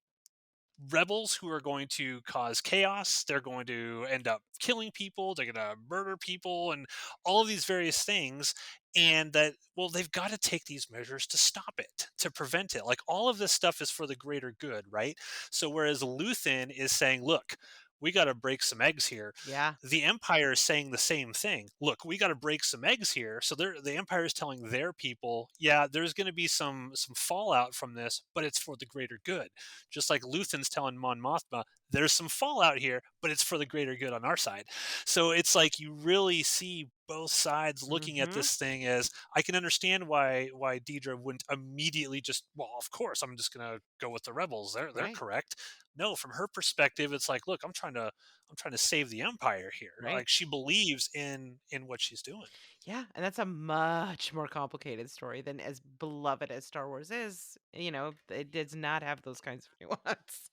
Speaker 1: rebels who are going to cause chaos. They're going to end up killing people. They're going to murder people and all of these various things. And that, well, they've got to take these measures to stop it, to prevent it. Like all of this stuff is for the greater good, right? So, whereas Luthen is saying, look, we got to break some eggs here.
Speaker 2: yeah,
Speaker 1: The Empire is saying the same thing. Look, we got to break some eggs here. So the Empire is telling their people, yeah, there's going to be some fallout from this, but it's for the greater good. Just like Luthen's telling Mon Mothma, there's some fallout here, but it's for the greater good on our side. So it's like you really see both sides looking at
Speaker 2: mhm,
Speaker 1: this thing as I can understand why Deidre wouldn't immediately just, well, of course I'm just gonna go with the rebels. They're
Speaker 2: right.
Speaker 1: correct. No, from her perspective, it's like, look, I'm trying to I'm trying to save the empire here.
Speaker 2: Right?
Speaker 1: Like she believes in what she's doing.
Speaker 2: Yeah, and that's a much more complicated story than as beloved as Star Wars is. It does not have those kinds of nuance.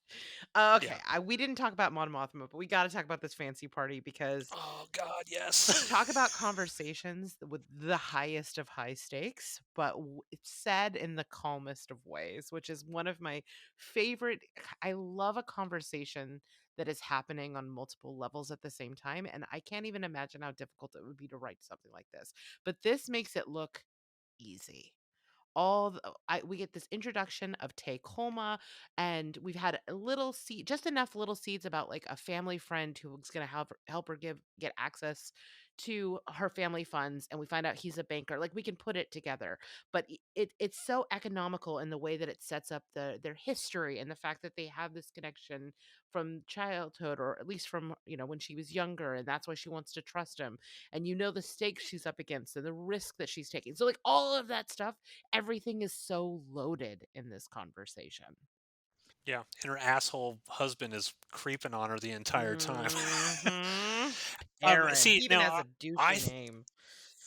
Speaker 2: Okay,
Speaker 1: Yeah.
Speaker 2: we didn't talk about Mon Mothma, but we got to talk about this fancy party because
Speaker 1: Oh God, yes.
Speaker 2: talk about conversations with the highest of high stakes, but it's said in the calmest of ways, which is one of my favorite. I love a conversation that is happening on multiple levels at the same time. And I can't even imagine how difficult it would be to write something like this. But this makes it look easy. We get this introduction of Take Homa, and we've had a little seed, just enough little seeds about like a family friend who's going to help her get access to her family funds, and we find out he's a banker. Like we can put it together, but it's so economical in the way that it sets up their history and the fact that they have this connection from childhood, or at least from when she was younger, and that's why she wants to trust him. And the stakes she's up against and the risk that she's taking. So like all of that stuff, everything is so loaded in this conversation.
Speaker 1: Yeah, and her asshole husband is creeping on her the entire time.
Speaker 2: Mhm. Aaron.
Speaker 1: See,
Speaker 2: He even
Speaker 1: now
Speaker 2: has a
Speaker 1: I
Speaker 2: douchey name.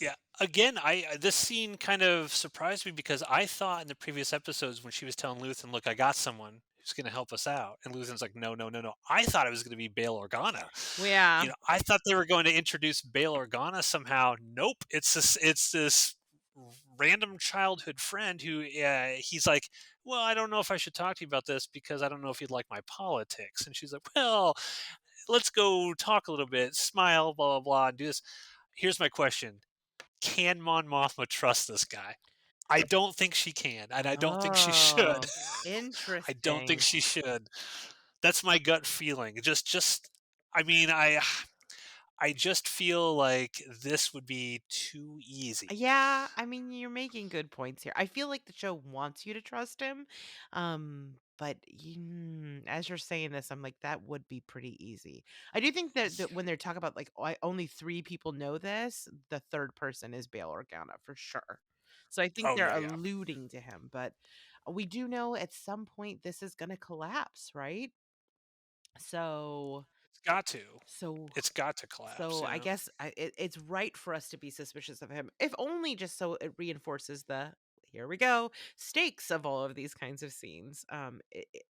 Speaker 1: yeah, again, this scene kind of surprised me because I thought in the previous episodes when she was telling Luthen, "Look, I got someone who's going to help us out," and Luthen's like, "No, no, no, no." I thought it was going to be Bail Organa.
Speaker 2: Well, yeah.
Speaker 1: I thought they were going to introduce Bail Organa somehow. Nope, it's this random childhood friend who he's like, "Well, I don't know if I should talk to you about this because I don't know if you'd like my politics." And she's like, "Well, let's go talk a little bit, smile, blah blah blah, and do this." Here's my question: can Mon Mothma trust this guy? I don't think she can, and I don't think she should.
Speaker 2: Oh,
Speaker 1: I don't think
Speaker 2: interesting.
Speaker 1: she should. That's my gut feeling. I mean, I just feel like this would be too easy.
Speaker 2: Yeah, I mean, you're making good points here. I feel like the show wants you to trust him, but as you're saying this, I'm like, that would be pretty easy. I do think that when they're talking about like only three people know this, the third person is Bail Organa for sure. So I think
Speaker 1: Oh
Speaker 2: they're
Speaker 1: yeah, yeah.
Speaker 2: alluding to him, but we do know at some point this is going to collapse, right? So,
Speaker 1: It's got to.
Speaker 2: so
Speaker 1: It's got to collapse.
Speaker 2: so I
Speaker 1: Yeah.
Speaker 2: guess it's right for us to be suspicious of him, if only just so it reinforces the here we go stakes of all of these kinds of scenes.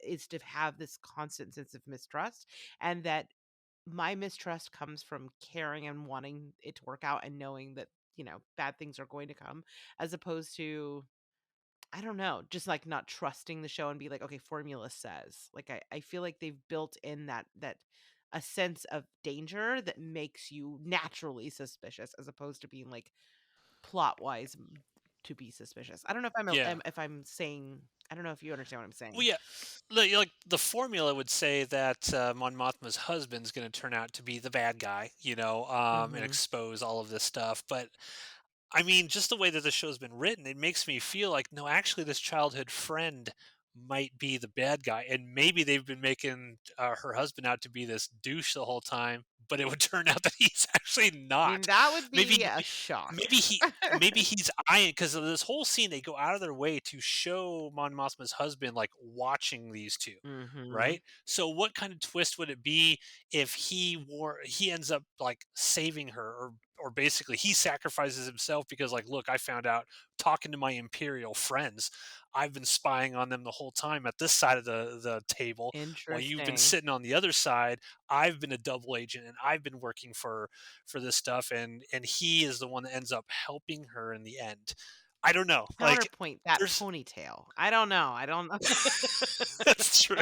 Speaker 2: Is to have this constant sense of mistrust, and that my mistrust comes from caring and wanting it to work out and knowing that bad things are going to come, as opposed to I don't know, just, like, not trusting the show and be like, "Okay, formula says." Like, I feel like they've built in that a sense of danger that makes you naturally suspicious as opposed to being, like, plot-wise to be suspicious. I don't know if
Speaker 1: Yeah.
Speaker 2: if I'm saying I don't know if you understand what I'm
Speaker 1: Well,
Speaker 2: saying.
Speaker 1: yeah. Like the formula would say that Mon Mothma's husband's going to turn out to be the bad guy, and
Speaker 2: Mhm.
Speaker 1: expose all of this stuff. But I mean, just the way that the show's been written, it makes me feel like no, actually, this childhood friend might be the bad guy, and maybe they've been making her husband out to be this douche the whole time. But it would turn out that he's actually
Speaker 2: I mean,
Speaker 1: not.
Speaker 2: that would be
Speaker 1: Maybe,
Speaker 2: a shock.
Speaker 1: maybe he, maybe he's eyeing because of this whole scene. They go out of their way to show Mon Mothma's husband like watching these two,
Speaker 2: Mhm.
Speaker 1: right? So, what kind of twist would it be if he ends up like saving her, or basically he sacrifices himself because like, look, I found out talking to my Imperial friends, I've been spying on them the whole time at this side of the table while you've been
Speaker 2: Interesting.
Speaker 1: sitting on the other side. I've been a double agent and I've been working for this stuff, and he is the one that ends up helping her in the end. I don't know. Like
Speaker 2: Counterpoint that
Speaker 1: there's
Speaker 2: ponytail. I don't know. I don't know.
Speaker 1: that's true.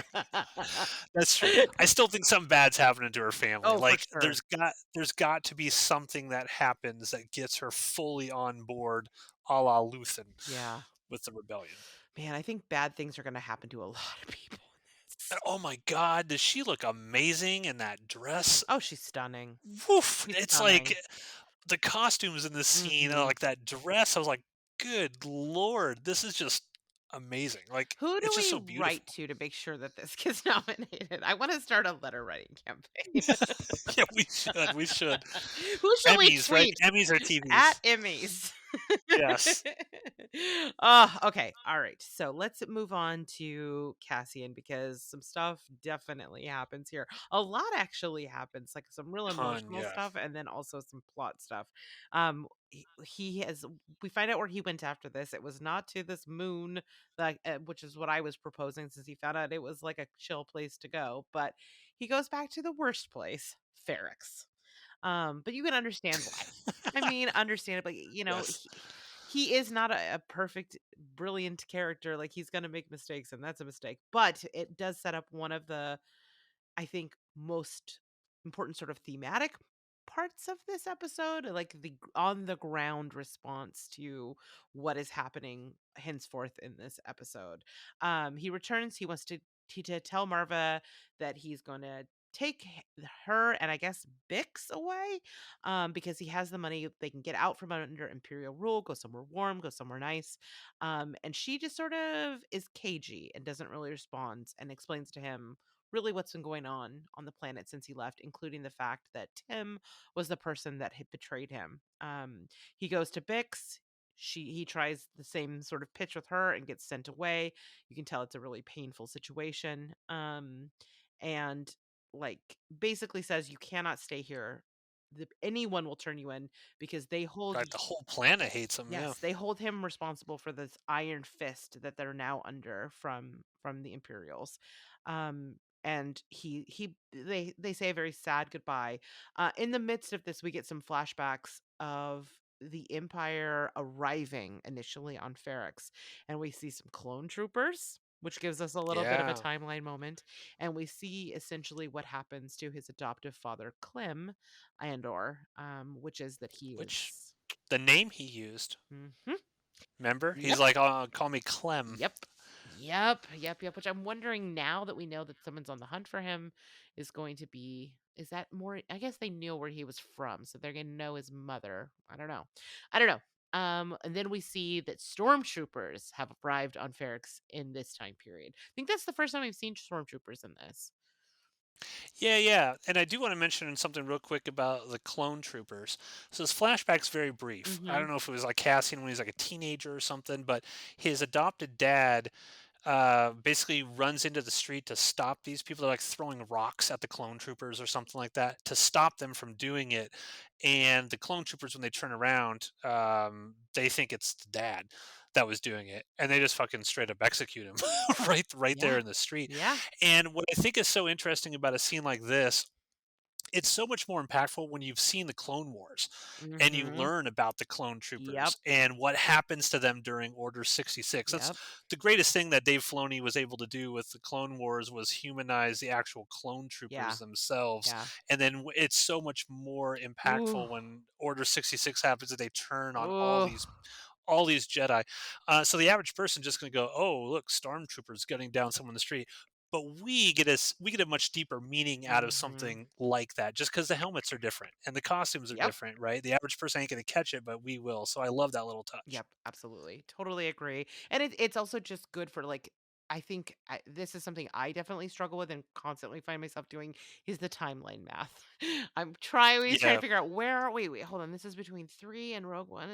Speaker 1: That's true. I still think something bad's happening to her family.
Speaker 2: Oh, for
Speaker 1: Like
Speaker 2: sure.
Speaker 1: there's got to be something that happens that gets her fully on board, a la Luthen,
Speaker 2: Yeah.
Speaker 1: with the rebellion.
Speaker 2: Man, I think bad things are gonna happen to a lot of people in
Speaker 1: And
Speaker 2: this.
Speaker 1: oh my god, does she look amazing in that dress?
Speaker 2: Oh, she's stunning.
Speaker 1: Woof!
Speaker 2: She's
Speaker 1: It's like
Speaker 2: stunning.
Speaker 1: the costumes in this scene,
Speaker 2: Mhm.
Speaker 1: like that dress. I was like, "Good lord, this is just amazing!" Like
Speaker 2: Who do
Speaker 1: it's just
Speaker 2: we
Speaker 1: so
Speaker 2: write
Speaker 1: beautiful.
Speaker 2: to make sure that this gets nominated? I wanna start a letter writing campaign.
Speaker 1: Yeah, we should. We should.
Speaker 2: Who should we
Speaker 1: Emmys, right?
Speaker 2: tweet?
Speaker 1: Emmys or
Speaker 2: At
Speaker 1: TVs.
Speaker 2: Emmys.
Speaker 1: Yes.
Speaker 2: Okay. All right. So let's move on to Cassian because some stuff definitely happens here. A lot actually happens, like some real
Speaker 1: Ton,
Speaker 2: emotional
Speaker 1: yeah.
Speaker 2: stuff and then also some plot stuff. He has we find out where he went after this. It was not to this moon, like which is what I was proposing since he found out it was like a chill place to go, but he goes back to the worst place, Ferrex. But you can understand why. I mean, understandably,
Speaker 1: Yes.
Speaker 2: he is not a perfect, brilliant character. Like he's gonna make mistakes, and that's a mistake. But it does set up one of the, I think, most important sort of thematic parts of this episode, like the on the ground response to what is happening henceforth in this episode. He returns. He wants to tell Marva that he's going to take her and I guess Bix away, because he has the money. They can get out from under Imperial rule, go somewhere warm, go somewhere nice. And she just sort of is cagey and doesn't really respond and explains to him really what's been going on the planet since he left, including the fact that Tim was the person that had betrayed him. He goes to Bix. He tries the same sort of pitch with her and gets sent away. You can tell it's a really painful situation. And like basically says you cannot stay here. Anyone will turn you in because they hold
Speaker 1: Right, the whole planet hates him, yeah.
Speaker 2: yes, they hold him responsible for this iron fist that they're now under from the Imperials. And they say a very sad goodbye. In the midst of this, we get some flashbacks of the Empire arriving initially on Ferrex, and we see some clone troopers, which gives us a little bit of a
Speaker 1: Yeah.
Speaker 2: timeline moment, and we see essentially what happens to his adoptive father, Clem Andor, which is that he
Speaker 1: Which
Speaker 2: is.
Speaker 1: the name he used,
Speaker 2: Mhm.
Speaker 1: remember? He's
Speaker 2: Yep.
Speaker 1: like, call me Clem."
Speaker 2: Yep. Yep. Which I'm wondering now that we know that someone's on the hunt for him is going to be. Is that more? I guess they knew where he was from, so they're gonna know his mother. I don't know. I don't know. And then we see that stormtroopers have arrived on Ferrex in this time period. I think that's the first time we've seen stormtroopers in this.
Speaker 1: Yeah, yeah, and I do wanna mention something real quick about the clone troopers. So this flashback's very brief. I
Speaker 2: Mm-hmm.
Speaker 1: don't know if it was like Cassian when he was like a teenager or something, but his adopted dad basically runs into the street to stop these people. They're like throwing rocks at the clone troopers or something like that to stop them from doing it. And the clone troopers, when they turn around, they think it's the dad that was doing it, and they just fucking straight up execute him right there
Speaker 2: Yeah.
Speaker 1: in the street.
Speaker 2: Yeah.
Speaker 1: And what I think is so interesting about a scene like this, it's so much more impactful when you've seen the Clone Wars and you
Speaker 2: Mm-hmm.
Speaker 1: learn about the clone
Speaker 2: Yep.
Speaker 1: troopers and what happens to them during Order 66. That's
Speaker 2: Yep.
Speaker 1: the greatest thing that Dave Filoni was able to do with the Clone Wars was humanize the actual clone troopers
Speaker 2: Yeah.
Speaker 1: themselves.
Speaker 2: Yeah.
Speaker 1: And then it's so much more
Speaker 2: Ooh.
Speaker 1: impactful when Order 66 happens that they turn on
Speaker 2: Ooh.
Speaker 1: all these Jedi. So the average person just going to go, "Oh, look, stormtroopers gunning down someone in the street." But we get a much deeper meaning out of
Speaker 2: Mm-hmm.
Speaker 1: something like that, just because the helmets are different and the costumes are
Speaker 2: Yep.
Speaker 1: different, right? The average person ain't going to catch it, but we will. So I love that little touch.
Speaker 2: Yep, absolutely. Totally agree. And it's also just good for like I think this is something I definitely struggle with and constantly find myself doing is the timeline math. I'm trying always trying to
Speaker 1: Yeah,
Speaker 2: figure out where are wait, hold on. This is between 3 and Rogue One.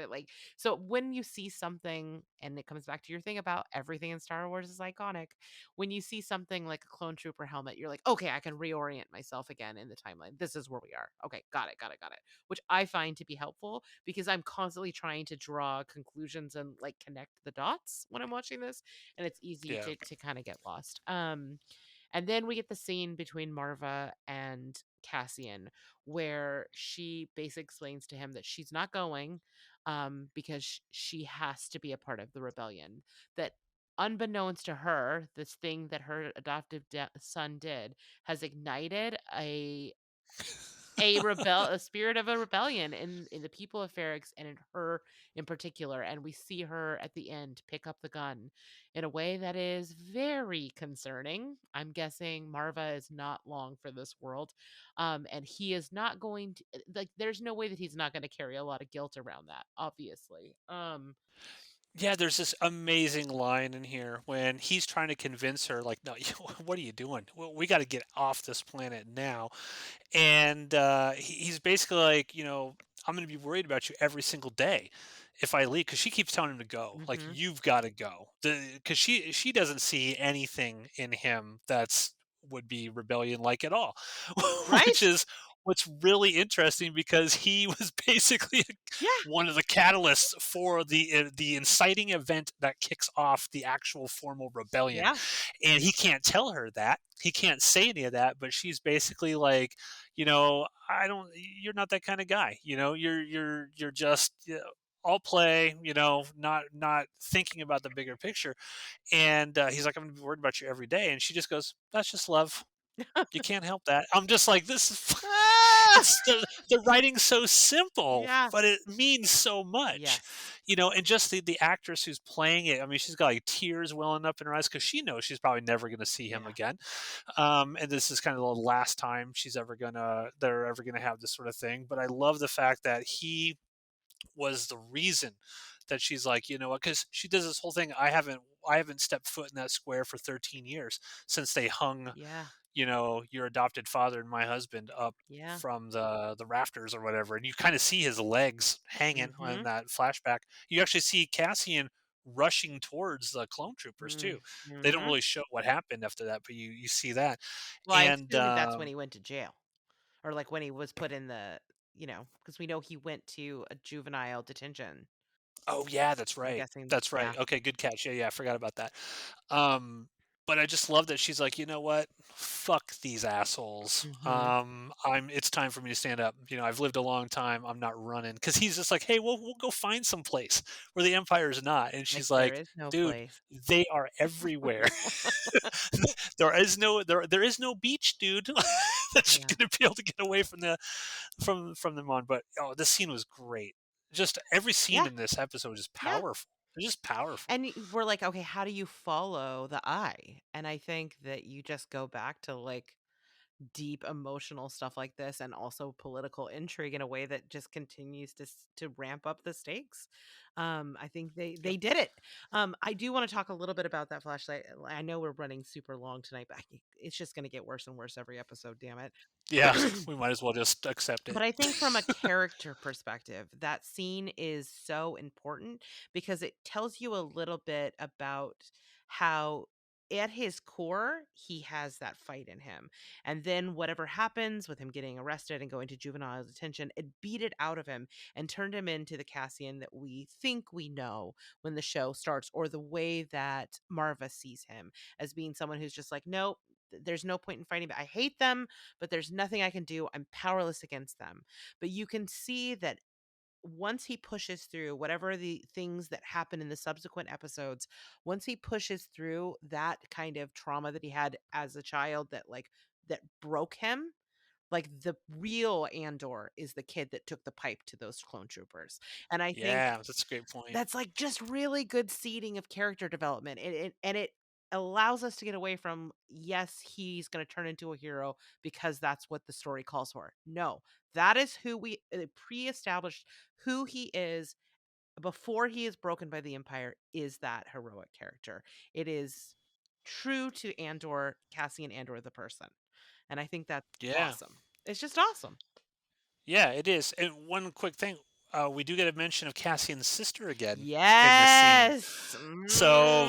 Speaker 2: Like so when you see something and it comes back to your thing about everything in Star Wars is iconic. When you see something like a clone trooper helmet, you're like, "Okay, I can reorient myself again in the timeline. This is where we are." Okay, got it. Which I find to be helpful because I'm constantly trying to draw conclusions and like connect the dots when I'm watching this, and it's easy
Speaker 1: yeah.
Speaker 2: to kind of get lost. And then we get the scene between Marva and Cassian where she basically explains to him that she's not going because she has to be a part of the rebellion. That unbeknownst to her, this thing that her adoptive son did has ignited a spirit of a rebellion in the people of Ferrex and in her in particular, and we see her at the end pick up the gun in a way that is very concerning. I'm guessing Marva is not long for this world, and he is not going to like. There's no way that he's not going to carry a lot of guilt around that, obviously.
Speaker 1: Yeah, there's this amazing line in here when he's trying to convince her, like, "No, what are you doing? We got to get off this planet now." And he's basically like, I'm going to be worried about you every single day if I leave, because she keeps telling him to go. Like,
Speaker 2: Mhm.
Speaker 1: you've got to go, because she doesn't see anything in him that's would be rebellion like at all, which
Speaker 2: Right?
Speaker 1: is what's really interesting because he was basically
Speaker 2: Yeah,
Speaker 1: one of the catalysts for the inciting event that kicks off the actual formal rebellion,
Speaker 2: yeah,
Speaker 1: and he can't tell her that, he can't say any of that, but she's basically like, I don't, you're not that kind of guy, you're just, all play, not thinking about the bigger picture. And he's like, I'm gonna be worried about you every day, and she just goes, that's just love. You can't help that. I'm just like, this is
Speaker 2: Ah!
Speaker 1: it's the writing's so simple,
Speaker 2: Yeah.
Speaker 1: but it means so much,
Speaker 2: Yes.
Speaker 1: and just the actress who's playing it. I mean, she's got like tears welling up in her eyes because she knows she's probably never going to see him
Speaker 2: Yeah.
Speaker 1: again, and this is kind of the last time they're ever gonna have this sort of thing. But I love the fact that he was the reason that she's like, you know what, because she does this whole thing. I haven't stepped foot in that square for 13 years since they hung,
Speaker 2: Yeah.
Speaker 1: your adopted father and my husband up
Speaker 2: Yeah.
Speaker 1: from the rafters or whatever, and you kind of see his legs hanging on
Speaker 2: Mhm.
Speaker 1: that flashback. You actually see Cassian rushing towards the clone troopers too. They don't
Speaker 2: Mhm.
Speaker 1: really show what happened after that, but you see that.
Speaker 2: Well, I
Speaker 1: And
Speaker 2: assume that's when he went to jail, or, like, when he was put in because we know he went to a juvenile detention.
Speaker 1: oh yeah, that's
Speaker 2: I'm
Speaker 1: right,
Speaker 2: guessing,
Speaker 1: that's right.
Speaker 2: yeah.
Speaker 1: Okay, good catch. Yeah, I forgot about that. Um, but I just love that she's like, you know what? Fuck these assholes.
Speaker 2: Mhm.
Speaker 1: It's time for me to stand up. I've lived a long time. I'm not running. Because he's just like, hey, we'll go find some place where the Empire's not. And
Speaker 2: Like,
Speaker 1: she's
Speaker 2: there
Speaker 1: like,
Speaker 2: is no
Speaker 1: dude,
Speaker 2: place.
Speaker 1: they are everywhere. There is no beach, dude, that she's
Speaker 2: Yeah.
Speaker 1: gonna be able to get away from them on. But oh, this scene was great. Just every scene
Speaker 2: Yeah,
Speaker 1: in this episode is
Speaker 2: yeah.
Speaker 1: powerful. It's just powerful.
Speaker 2: We're like, "Okay, how do you follow the eye?" And I think that you just go back to, like, deep emotional stuff like this, and also political intrigue in a way that just continues to ramp up the stakes. I think
Speaker 1: Yep.
Speaker 2: they did it. I do want to talk a little bit about that flashlight. I know we're running super long tonight, but it's just going to get worse and worse every episode. Damn it.
Speaker 1: Yeah, we might as well just accept it.
Speaker 2: But I think from a character perspective, that scene is so important because it tells you a little bit about how, at his core, he has that fight in him. And then whatever happens with him getting arrested and going to juvenile detention, it beat it out of him and turned him into the Cassian that we think we know when the show starts, or the way that Marva sees him as being someone who's just like, nope. There's no point in fighting, but I hate them, but there's nothing I can do. I'm powerless against them. But you can see that once he pushes through whatever the things that happen in the subsequent episodes, once he pushes through that kind of trauma that he had as a child that broke him, like the real Andor is the kid that took the pipe to those clone troopers. And I think
Speaker 1: Yeah, that's a great point.
Speaker 2: that's, like, just really good seeding of character development, and it allows us to get away from, "Yes, he's gonna turn into a hero because that's what the story calls for." No, that is who we pre-established who he is before he is broken by the Empire, is that heroic character. It is true to Andor, Cassian Andor the person, and I think that's
Speaker 1: Yeah.
Speaker 2: awesome. It's just awesome.
Speaker 1: Yeah, it is. And one quick thing, we do get a mention of Cassian's sister again in this scene.
Speaker 2: Yes!
Speaker 1: So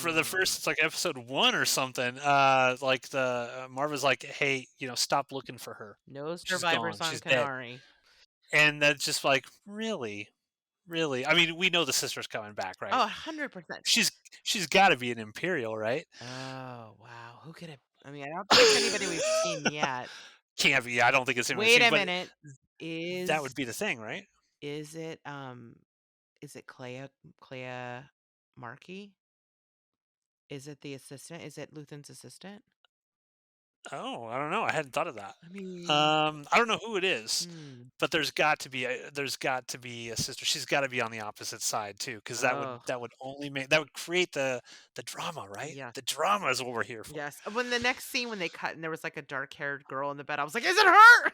Speaker 1: for the first,
Speaker 2: Mm.
Speaker 1: it's like episode 1 or something, like the Marva's like, "Hey, stop looking for her.
Speaker 2: No
Speaker 1: She's
Speaker 2: survivors
Speaker 1: gone.
Speaker 2: on
Speaker 1: She's dead."
Speaker 2: Canary.
Speaker 1: And that's just like, "Really? Really?" I mean, we know the sister's coming back,
Speaker 2: Oh,
Speaker 1: right?
Speaker 2: 100%.
Speaker 1: She's got to be an Imperial, right?
Speaker 2: Oh, wow. Who could it I mean, I don't think it's anybody we've seen yet.
Speaker 1: Can't be. I don't think it's anyone
Speaker 2: Wait
Speaker 1: seen,
Speaker 2: a
Speaker 1: but
Speaker 2: minute.
Speaker 1: that
Speaker 2: Is
Speaker 1: would be the thing, right?
Speaker 2: is it, is it Clea Markey? Is it the assistant? Is it Luthen's assistant?
Speaker 1: Oh, I don't know. I hadn't thought of that.
Speaker 2: I mean,
Speaker 1: I don't know who it is,
Speaker 2: hmm.
Speaker 1: but there's got to be a sister. She's got to be on the opposite side too, because
Speaker 2: Oh,
Speaker 1: that would only make that would create the drama, right?
Speaker 2: yes.
Speaker 1: The drama is what we're here for.
Speaker 2: Yes. When the next scene when they cut and there was like a dark-haired girl in the bed, I was like, "Is it her?"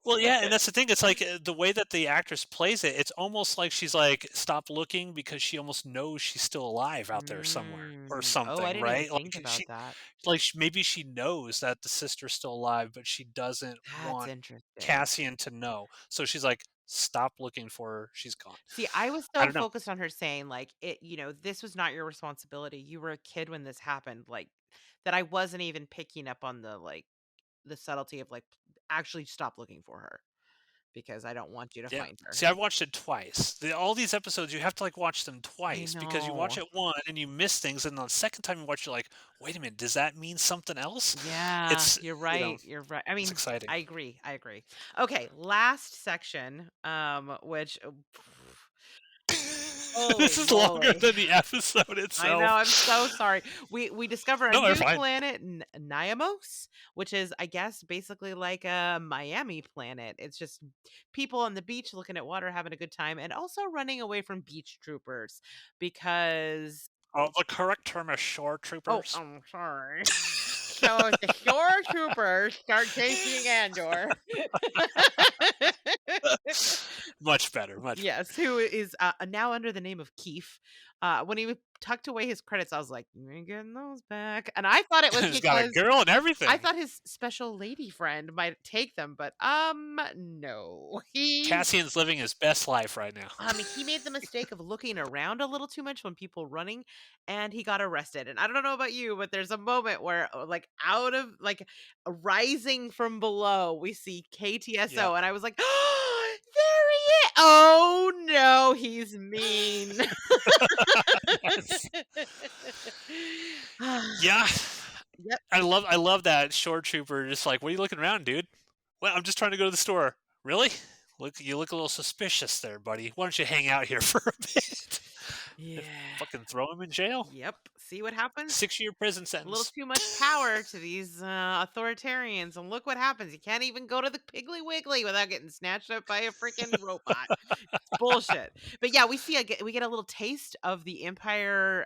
Speaker 1: Well, yeah, and that's the thing. It's like the way that the actress plays it. It's almost like she's like, stop looking because she almost knows she's still alive out there somewhere or
Speaker 2: Oh, I
Speaker 1: something,
Speaker 2: didn't even
Speaker 1: right? Like
Speaker 2: think about that.
Speaker 1: maybe she knows that the sister's still alive, but she doesn't
Speaker 2: That's
Speaker 1: want
Speaker 2: interesting.
Speaker 1: Cassian to know. So she's like, stop looking for her. She's gone.
Speaker 2: See, I was
Speaker 1: I
Speaker 2: so
Speaker 1: don't know.
Speaker 2: focused on her saying, like, this was not your responsibility. You were a kid when this happened. Like, that I wasn't even picking up on the subtlety of, like, actually stop looking for her because I don't want you to
Speaker 1: Yeah.
Speaker 2: find her.
Speaker 1: See, I watched it twice. All these episodes, you have to like watch them
Speaker 2: I
Speaker 1: twice because you watch
Speaker 2: know.
Speaker 1: it one and you miss things, and the second time you watch, you're like, wait a minute, does that mean something else?
Speaker 2: Yeah,
Speaker 1: It's
Speaker 2: you're
Speaker 1: you know,
Speaker 2: right. You're right. I
Speaker 1: it's
Speaker 2: mean,
Speaker 1: exciting.
Speaker 2: I agree. I agree. Okay, last section, which holy
Speaker 1: This is longer
Speaker 2: moly.
Speaker 1: than the episode
Speaker 2: I know,
Speaker 1: itself.
Speaker 2: I'm so sorry. We discover a
Speaker 1: No, they're
Speaker 2: new
Speaker 1: fine.
Speaker 2: planet, Niamos, which is, I guess, basically like a Miami planet. It's just people on the beach looking at water, having a good time, and also running away from beach troopers because
Speaker 1: Oh, the correct term is shore
Speaker 2: oh,
Speaker 1: troopers.
Speaker 2: I'm sorry. So the shore troopers start chasing Andor.
Speaker 1: Much better, much better.
Speaker 2: Yes, who is, now under the name of Keef. When he tucked away his credits, I was like, "You ain't getting those back," and I thought it was
Speaker 1: He's got a
Speaker 2: because
Speaker 1: girl and
Speaker 2: I
Speaker 1: everything.
Speaker 2: thought his special lady friend might take them, but, no.
Speaker 1: Cassian's living his best life right now.
Speaker 2: He made the mistake of looking around a little too much when people running, and he got arrested, and I don't know about you, but there's a moment where, like, out of like, rising from below, we see
Speaker 1: Yep.
Speaker 2: KTSO, and I was like, "Oh, there he is! Oh, no, he's mean."
Speaker 1: Yes. Yeah.
Speaker 2: Yep.
Speaker 1: I love that shore trooper just like, "What are you looking around, dude?" "Well, I'm just trying to go to the store." "Really? You look a little suspicious there, buddy. Why don't you hang out here for a bit?" If
Speaker 2: Yeah.
Speaker 1: fucking throw him in jail.
Speaker 2: Yep. See what happens?
Speaker 1: 6-year prison
Speaker 2: A little
Speaker 1: sentence.
Speaker 2: too much power to these authoritarians, and look what happens. You can't even go to the Piggly Wiggly without getting snatched up by a freaking robot. It's bullshit. But yeah, we get a little taste of the Empire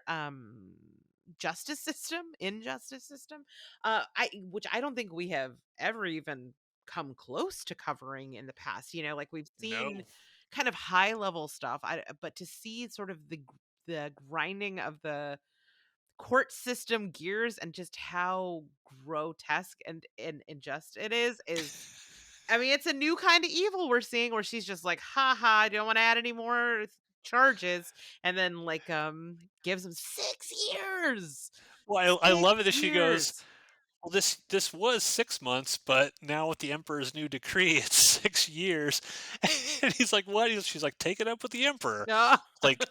Speaker 2: justice system, injustice system. I which I don't think we have ever even come close to covering in the past. Like we've seen
Speaker 1: No.
Speaker 2: kind of high level stuff. But to see sort of the grinding of the court system gears and just how grotesque and unjust it is I mean, it's a new kind of evil we're seeing where she's just like, "Ha ha, I don't want to add any more charges," and then like gives him 6 years.
Speaker 1: Well, I
Speaker 2: Six
Speaker 1: love it that she goes,
Speaker 2: years.
Speaker 1: "Well, this was 6 months, but now with the emperor's new decree, it's 6 years." And he's like, "What?" She's like, "Take it up with the emperor."
Speaker 2: No,
Speaker 1: Like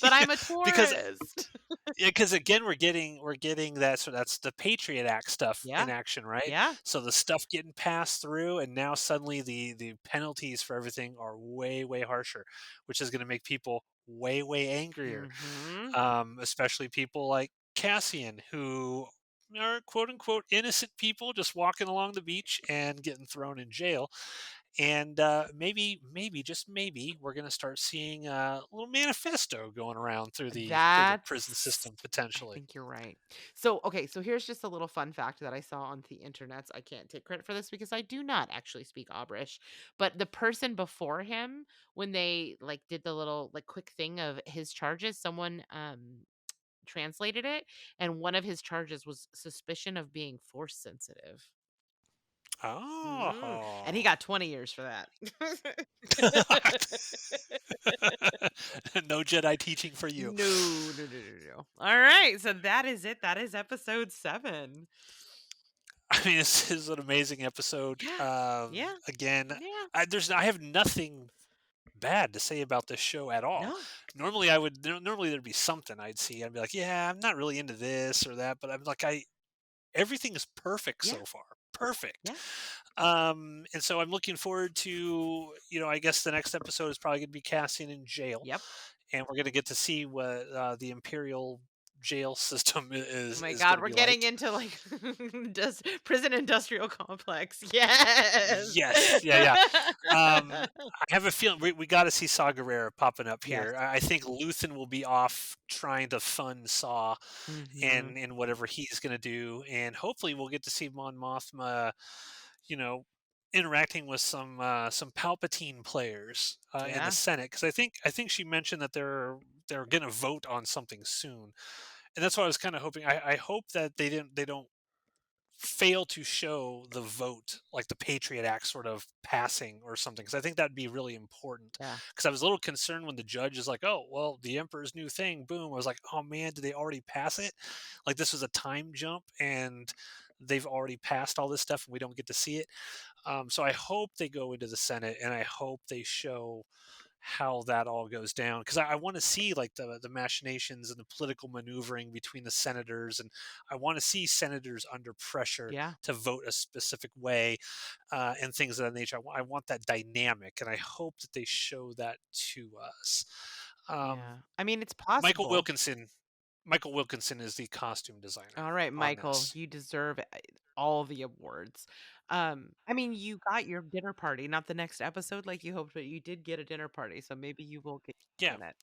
Speaker 2: but I'm a
Speaker 1: because
Speaker 2: tourist.
Speaker 1: yeah, because again, we're getting that, so that's the Patriot Act stuff in
Speaker 2: Yeah.
Speaker 1: action, right?
Speaker 2: Yeah.
Speaker 1: So the stuff getting passed through, and now suddenly the penalties for everything are way harsher, which is going to make people way angrier,
Speaker 2: Mhm.
Speaker 1: especially people like Cassian, who are quote unquote innocent people just walking along the beach and getting thrown in jail. And maybe just maybe we're going to start seeing a little manifesto going around through the prison
Speaker 2: That's
Speaker 1: system
Speaker 2: I
Speaker 1: potentially.
Speaker 2: think you're right. So, okay, so here's just a little fun fact that I saw on the internet. I can't take credit for this because I do not actually speak Abrish, but the person before him, when they like did the little like quick thing of his charges, someone translated it, and one of his charges was suspicion of being force sensitive. And he
Speaker 1: Oh.
Speaker 2: got 20 years for that.
Speaker 1: No Jedi teaching for you.
Speaker 2: No, no, no, no, no. All right, so that is it. That is episode 7.
Speaker 1: I mean, this is an amazing episode.
Speaker 2: Yeah, yeah,
Speaker 1: Again,
Speaker 2: yeah.
Speaker 1: I have nothing bad to say about this show at all.
Speaker 2: No.
Speaker 1: Normally there'd be something I'd see. I'd be like, yeah, I'm not really into this or that, but I'm like, I everything is perfect
Speaker 2: Yeah,
Speaker 1: so far. Perfect.
Speaker 2: yeah.
Speaker 1: And so I'm looking forward to, I guess the next episode is probably going to be Cassian in jail,
Speaker 2: Yep.
Speaker 1: and we're going to get to see what the Imperial jail system
Speaker 2: Oh
Speaker 1: is
Speaker 2: my
Speaker 1: is
Speaker 2: god,
Speaker 1: gonna
Speaker 2: we're
Speaker 1: be
Speaker 2: getting
Speaker 1: like.
Speaker 2: into, like, prison industrial complex. Yes.
Speaker 1: Yes, yeah, yeah. I have a feeling we got to see Saw Gerrera popping up
Speaker 2: Yes.
Speaker 1: here. I think Luthen will be off trying to fund Saw
Speaker 2: Mhm.
Speaker 1: and whatever he's going to do, and hopefully we'll get to see Mon Mothma, you know, interacting with some Palpatine players in the
Speaker 2: Yeah,
Speaker 1: Senate because I think she mentioned that they're going to vote on something soon, and that's what I was kind of hoping. I hope that they don't fail to show the vote, like the Patriot Act sort of passing or something, because I think that'd be really important.
Speaker 2: yeah,
Speaker 1: Because I was a little concerned when the judge is like, "Oh, well, the Emperor's new thing." Boom. I was like, "Oh man, did they already pass it? Like this was a time jump, and they've already passed all this stuff, and we don't get to see it." So I hope they go into the Senate, and I hope they show how that all goes down because I want to see like the machinations and the political maneuvering between the senators, and I want to see senators under pressure
Speaker 2: yeah,
Speaker 1: to vote a specific way and things of that nature. I want that dynamic, and I hope that they show that to us. Um,
Speaker 2: yeah. I mean, it's
Speaker 1: Michael
Speaker 2: possible.
Speaker 1: Wilkinson. Michael Wilkinson is the costume designer
Speaker 2: Alright,
Speaker 1: on
Speaker 2: Michael,
Speaker 1: this.
Speaker 2: you deserve all the awards. I mean, you got your dinner party, not the next episode like you hoped, but you did get a dinner party, so maybe you will get
Speaker 1: Yeah,
Speaker 2: in it.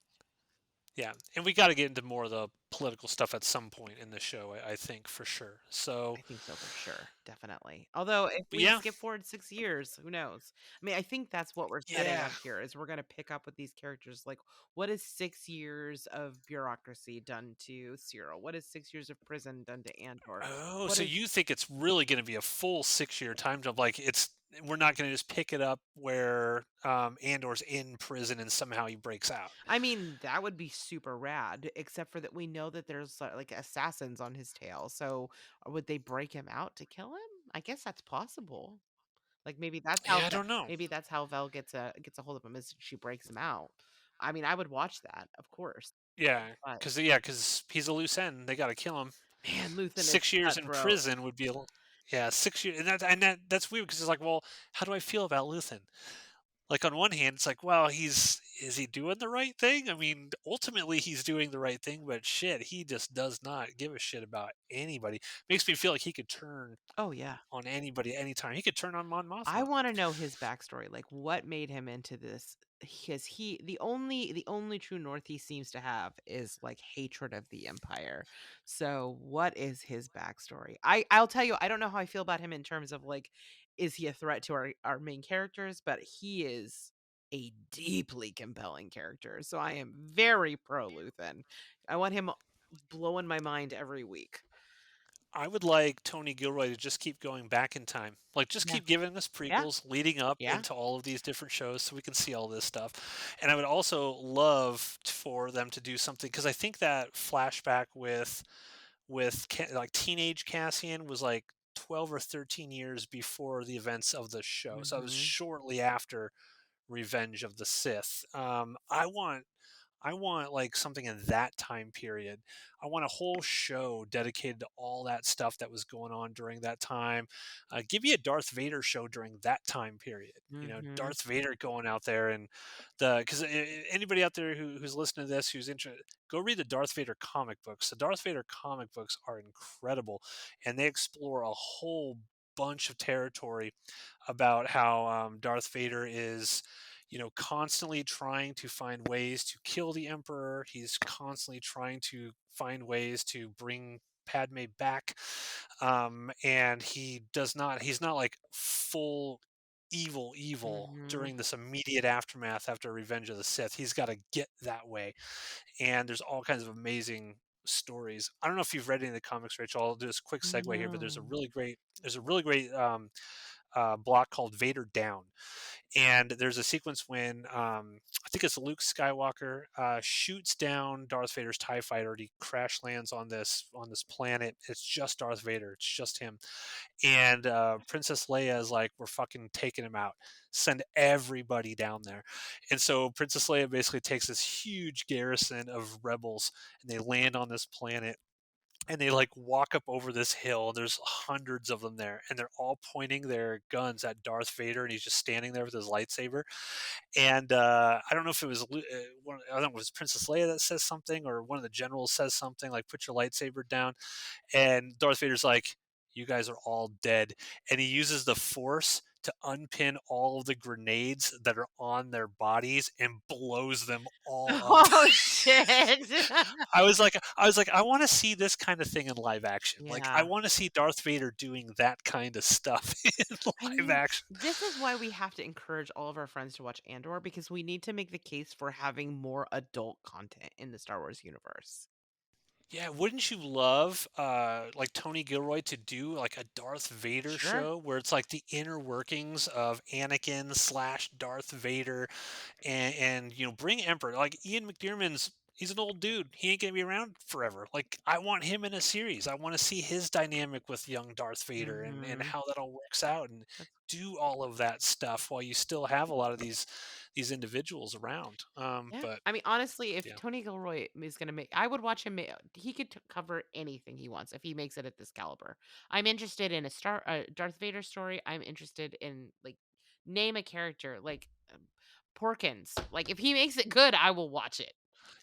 Speaker 1: yeah, and we got to get into more of the political stuff at some point in the show. I think for sure. So,
Speaker 2: I think so for sure, definitely. Although if
Speaker 1: but
Speaker 2: we
Speaker 1: yeah,
Speaker 2: skip forward 6 years, who knows? I mean, I think that's what we're setting
Speaker 1: yeah.
Speaker 2: up here is we're gonna pick up with these characters, like, what is 6 years of bureaucracy done to Cyril? What is 6 years of prison done to Andor?
Speaker 1: Oh,
Speaker 2: What
Speaker 1: so
Speaker 2: is
Speaker 1: you think it's really gonna be a full 6-year time jump, like, we're not gonna just pick it up where, Andor's in prison and somehow he breaks out.
Speaker 2: I mean, that would be super rad, except for that we know that there's, like, assassins on his tail, so would they break him out to kill him? I guess that's possible. Like,
Speaker 1: Yeah, I don't know.
Speaker 2: maybe that's how Vel gets a hold of him is she breaks him out. I mean, I would watch that, of course,
Speaker 1: Yeah,
Speaker 2: but,
Speaker 1: because he's a loose end, they gotta kill him.
Speaker 2: man, Luthen is
Speaker 1: 6 years in
Speaker 2: cutthroat.
Speaker 1: prison would be a l yeah, 6 years, and that's weird because it's like, well, how do I feel about Luthen? Like, on one hand, it's like, well, is he doing the right thing? I mean, ultimately, he's doing the right thing, but shit, he just does not give a shit about anybody. Makes me feel like he could turn
Speaker 2: Oh, yeah.
Speaker 1: on anybody anytime. He could turn on Mon
Speaker 2: I
Speaker 1: Mothma.
Speaker 2: wanna know his backstory, like, what made him into this? Because the only true north he seems to have is, like, hatred of the Empire. So, what is his backstory? I'll tell you, I don't know how I feel about him in terms of, like, is he a threat to our main characters, but he is a deeply compelling character, so I am very pro Luthen. I want him blowing my mind every week.
Speaker 1: I would like Tony Gilroy to just keep going back in time. Like, just
Speaker 2: Yeah.
Speaker 1: keep giving us
Speaker 2: Yeah.
Speaker 1: prequels leading up
Speaker 2: Yeah.
Speaker 1: into all of these different shows so we can see all this stuff. And I would also love for them to do something because I think that flashback like teenage Cassian was like 12 or 13 years before the events of the show. So it was
Speaker 2: Mhm.
Speaker 1: shortly after Revenge of the Sith. I want like something in that time period. I want a whole show dedicated to all that stuff that was going on during that time. Give me a Darth Vader show during that time period.
Speaker 2: Mhm.
Speaker 1: Darth Vader going out there and because anybody out there who's listening to this who's interested, go read the Darth Vader comic books. The Darth Vader comic books are incredible, and they explore a whole bunch of territory about how Darth Vader is, constantly trying to find ways to kill the Emperor. He's constantly trying to find ways to bring Padme back. And he's not like full evil
Speaker 2: Mhm.
Speaker 1: during this immediate aftermath after Revenge of the Sith. He's got to get that way. And there's all kinds of amazing stories. I don't know if you've read any of the comics, Rachel. I'll do this quick segue here, but
Speaker 2: No.
Speaker 1: there's a really great block called Vader Down, and there's a sequence when I think it's Luke Skywalker shoots down Darth Vader's Tie Fighter. And he crash lands on this planet. It's just Darth Vader. It's just him. And Princess Leia is like, "We're fucking taking him out. Send everybody down there." And so Princess Leia basically takes this huge garrison of rebels, and they land on this planet. and they like walk up over this hill. There's hundreds of them there, and they're all pointing their guns at Darth Vader, and he's just standing there with his lightsaber. And I don't know if it was I don't know if it was Princess Leia that says something, or one of the generals says something like "Put your lightsaber down," and Darth Vader's like, "You guys are all dead," and he uses the Force to unpin all of the grenades that are on their bodies and blows them all up.
Speaker 2: Oh, shit.
Speaker 1: I want to see this kind of thing in live action. Like, I
Speaker 2: Yeah.
Speaker 1: want to see Darth Vader doing that kind of stuff in
Speaker 2: I
Speaker 1: live
Speaker 2: mean,
Speaker 1: action.
Speaker 2: this is why we have to encourage all of our friends to watch Andor because we need to make the case for having more adult content in the Star Wars universe.
Speaker 1: Yeah, wouldn't you love like Tony Gilroy to do like a Darth Vader
Speaker 2: Sure.
Speaker 1: show where it's like the inner workings of Anakin slash Darth Vader, and bring Emperor like Ian McDiarmid's. He's an old dude. He ain't gonna be around forever. Like, I want him in a series. I want to see his dynamic with young Darth Vader, and
Speaker 2: Mhm.
Speaker 1: how that all works out, and
Speaker 2: That's
Speaker 1: do all of that stuff while you still have a lot of these individuals around.
Speaker 2: yeah.
Speaker 1: But
Speaker 2: I mean, honestly, if
Speaker 1: yeah.
Speaker 2: Tony Gilroy is gonna make I would watch him he could cover anything he wants if he makes it at this caliber. I'm interested in a Darth Vader story. I'm interested in, like, name a character, like, Porkins. Like, if he makes it good, I will watch it.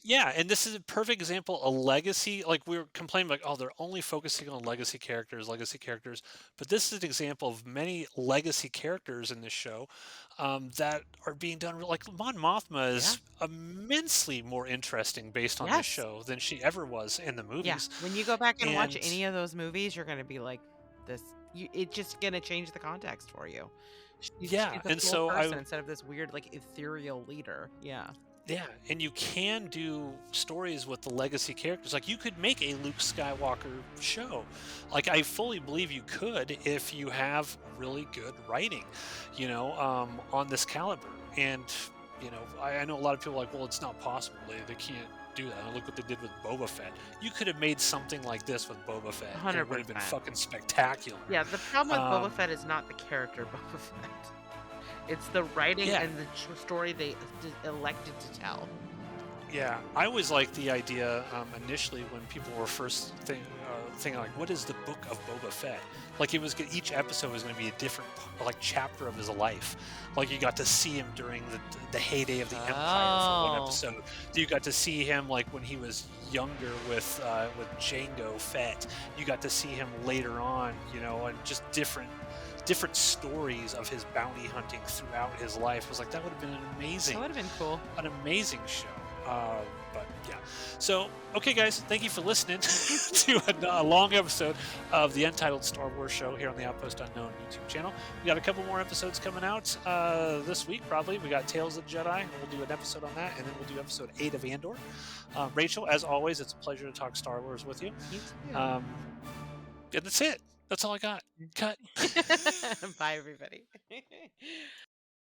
Speaker 1: Yeah, and this is a perfect example, a legacy. Like, we were complaining, like, oh, they're only focusing on legacy characters. But this is an example of many legacy characters in this show, that are being done. Like, Mon Mothma
Speaker 2: Yeah.
Speaker 1: is immensely more interesting based on this
Speaker 2: Yes.
Speaker 1: show than she ever was in the
Speaker 2: Yeah,
Speaker 1: movies.
Speaker 2: when you go back and watch
Speaker 1: And
Speaker 2: any of those movies, you're gonna be like, "This," it's just gonna change the context for you.
Speaker 1: yeah,
Speaker 2: She's a
Speaker 1: and
Speaker 2: full
Speaker 1: so
Speaker 2: person
Speaker 1: I
Speaker 2: instead of this weird, like, ethereal leader. Yeah.
Speaker 1: Yeah, and you can do stories with the legacy characters. Like, you could make a Luke Skywalker show. Like, I fully believe you could if you have really good writing, on this caliber. And I know a lot of people are like, well, it's not possible. They can't do that. And look what they did with Boba Fett. You could have made something like this with Boba Fett, and it would have been
Speaker 2: 100%.
Speaker 1: fucking spectacular.
Speaker 2: Yeah, the problem with Boba
Speaker 1: Um,
Speaker 2: Fett is not the character Boba Fett. It's the writing
Speaker 1: yeah,
Speaker 2: and the story they elected to tell.
Speaker 1: Yeah, I always liked the idea, initially when people were first thinking like, "What is the book of Boba Fett?" Like, each episode was going to be a different like chapter of his life. Like, you got to see him during the heyday of the Empire for one
Speaker 2: Oh.
Speaker 1: episode. You got to see him like when he was younger with Jango Fett. You got to see him later on, and just different stories of his bounty hunting throughout his life. I was like, that would have been
Speaker 2: That would've been cool.
Speaker 1: an amazing show. But yeah. So, okay, guys, thank you for listening to a long episode of the Untitled Star Wars Show here on the Outpost Unknown YouTube channel. We got a couple more episodes coming out this week, probably. We got Tales of the Jedi, and we'll do an episode on that, and then we'll do episode 8 of Andor. Rachel, as always, it's a pleasure to talk Star Wars with you.
Speaker 2: You too.
Speaker 1: Um, and that's it. That's all I got. Cut.
Speaker 2: Bye, everybody.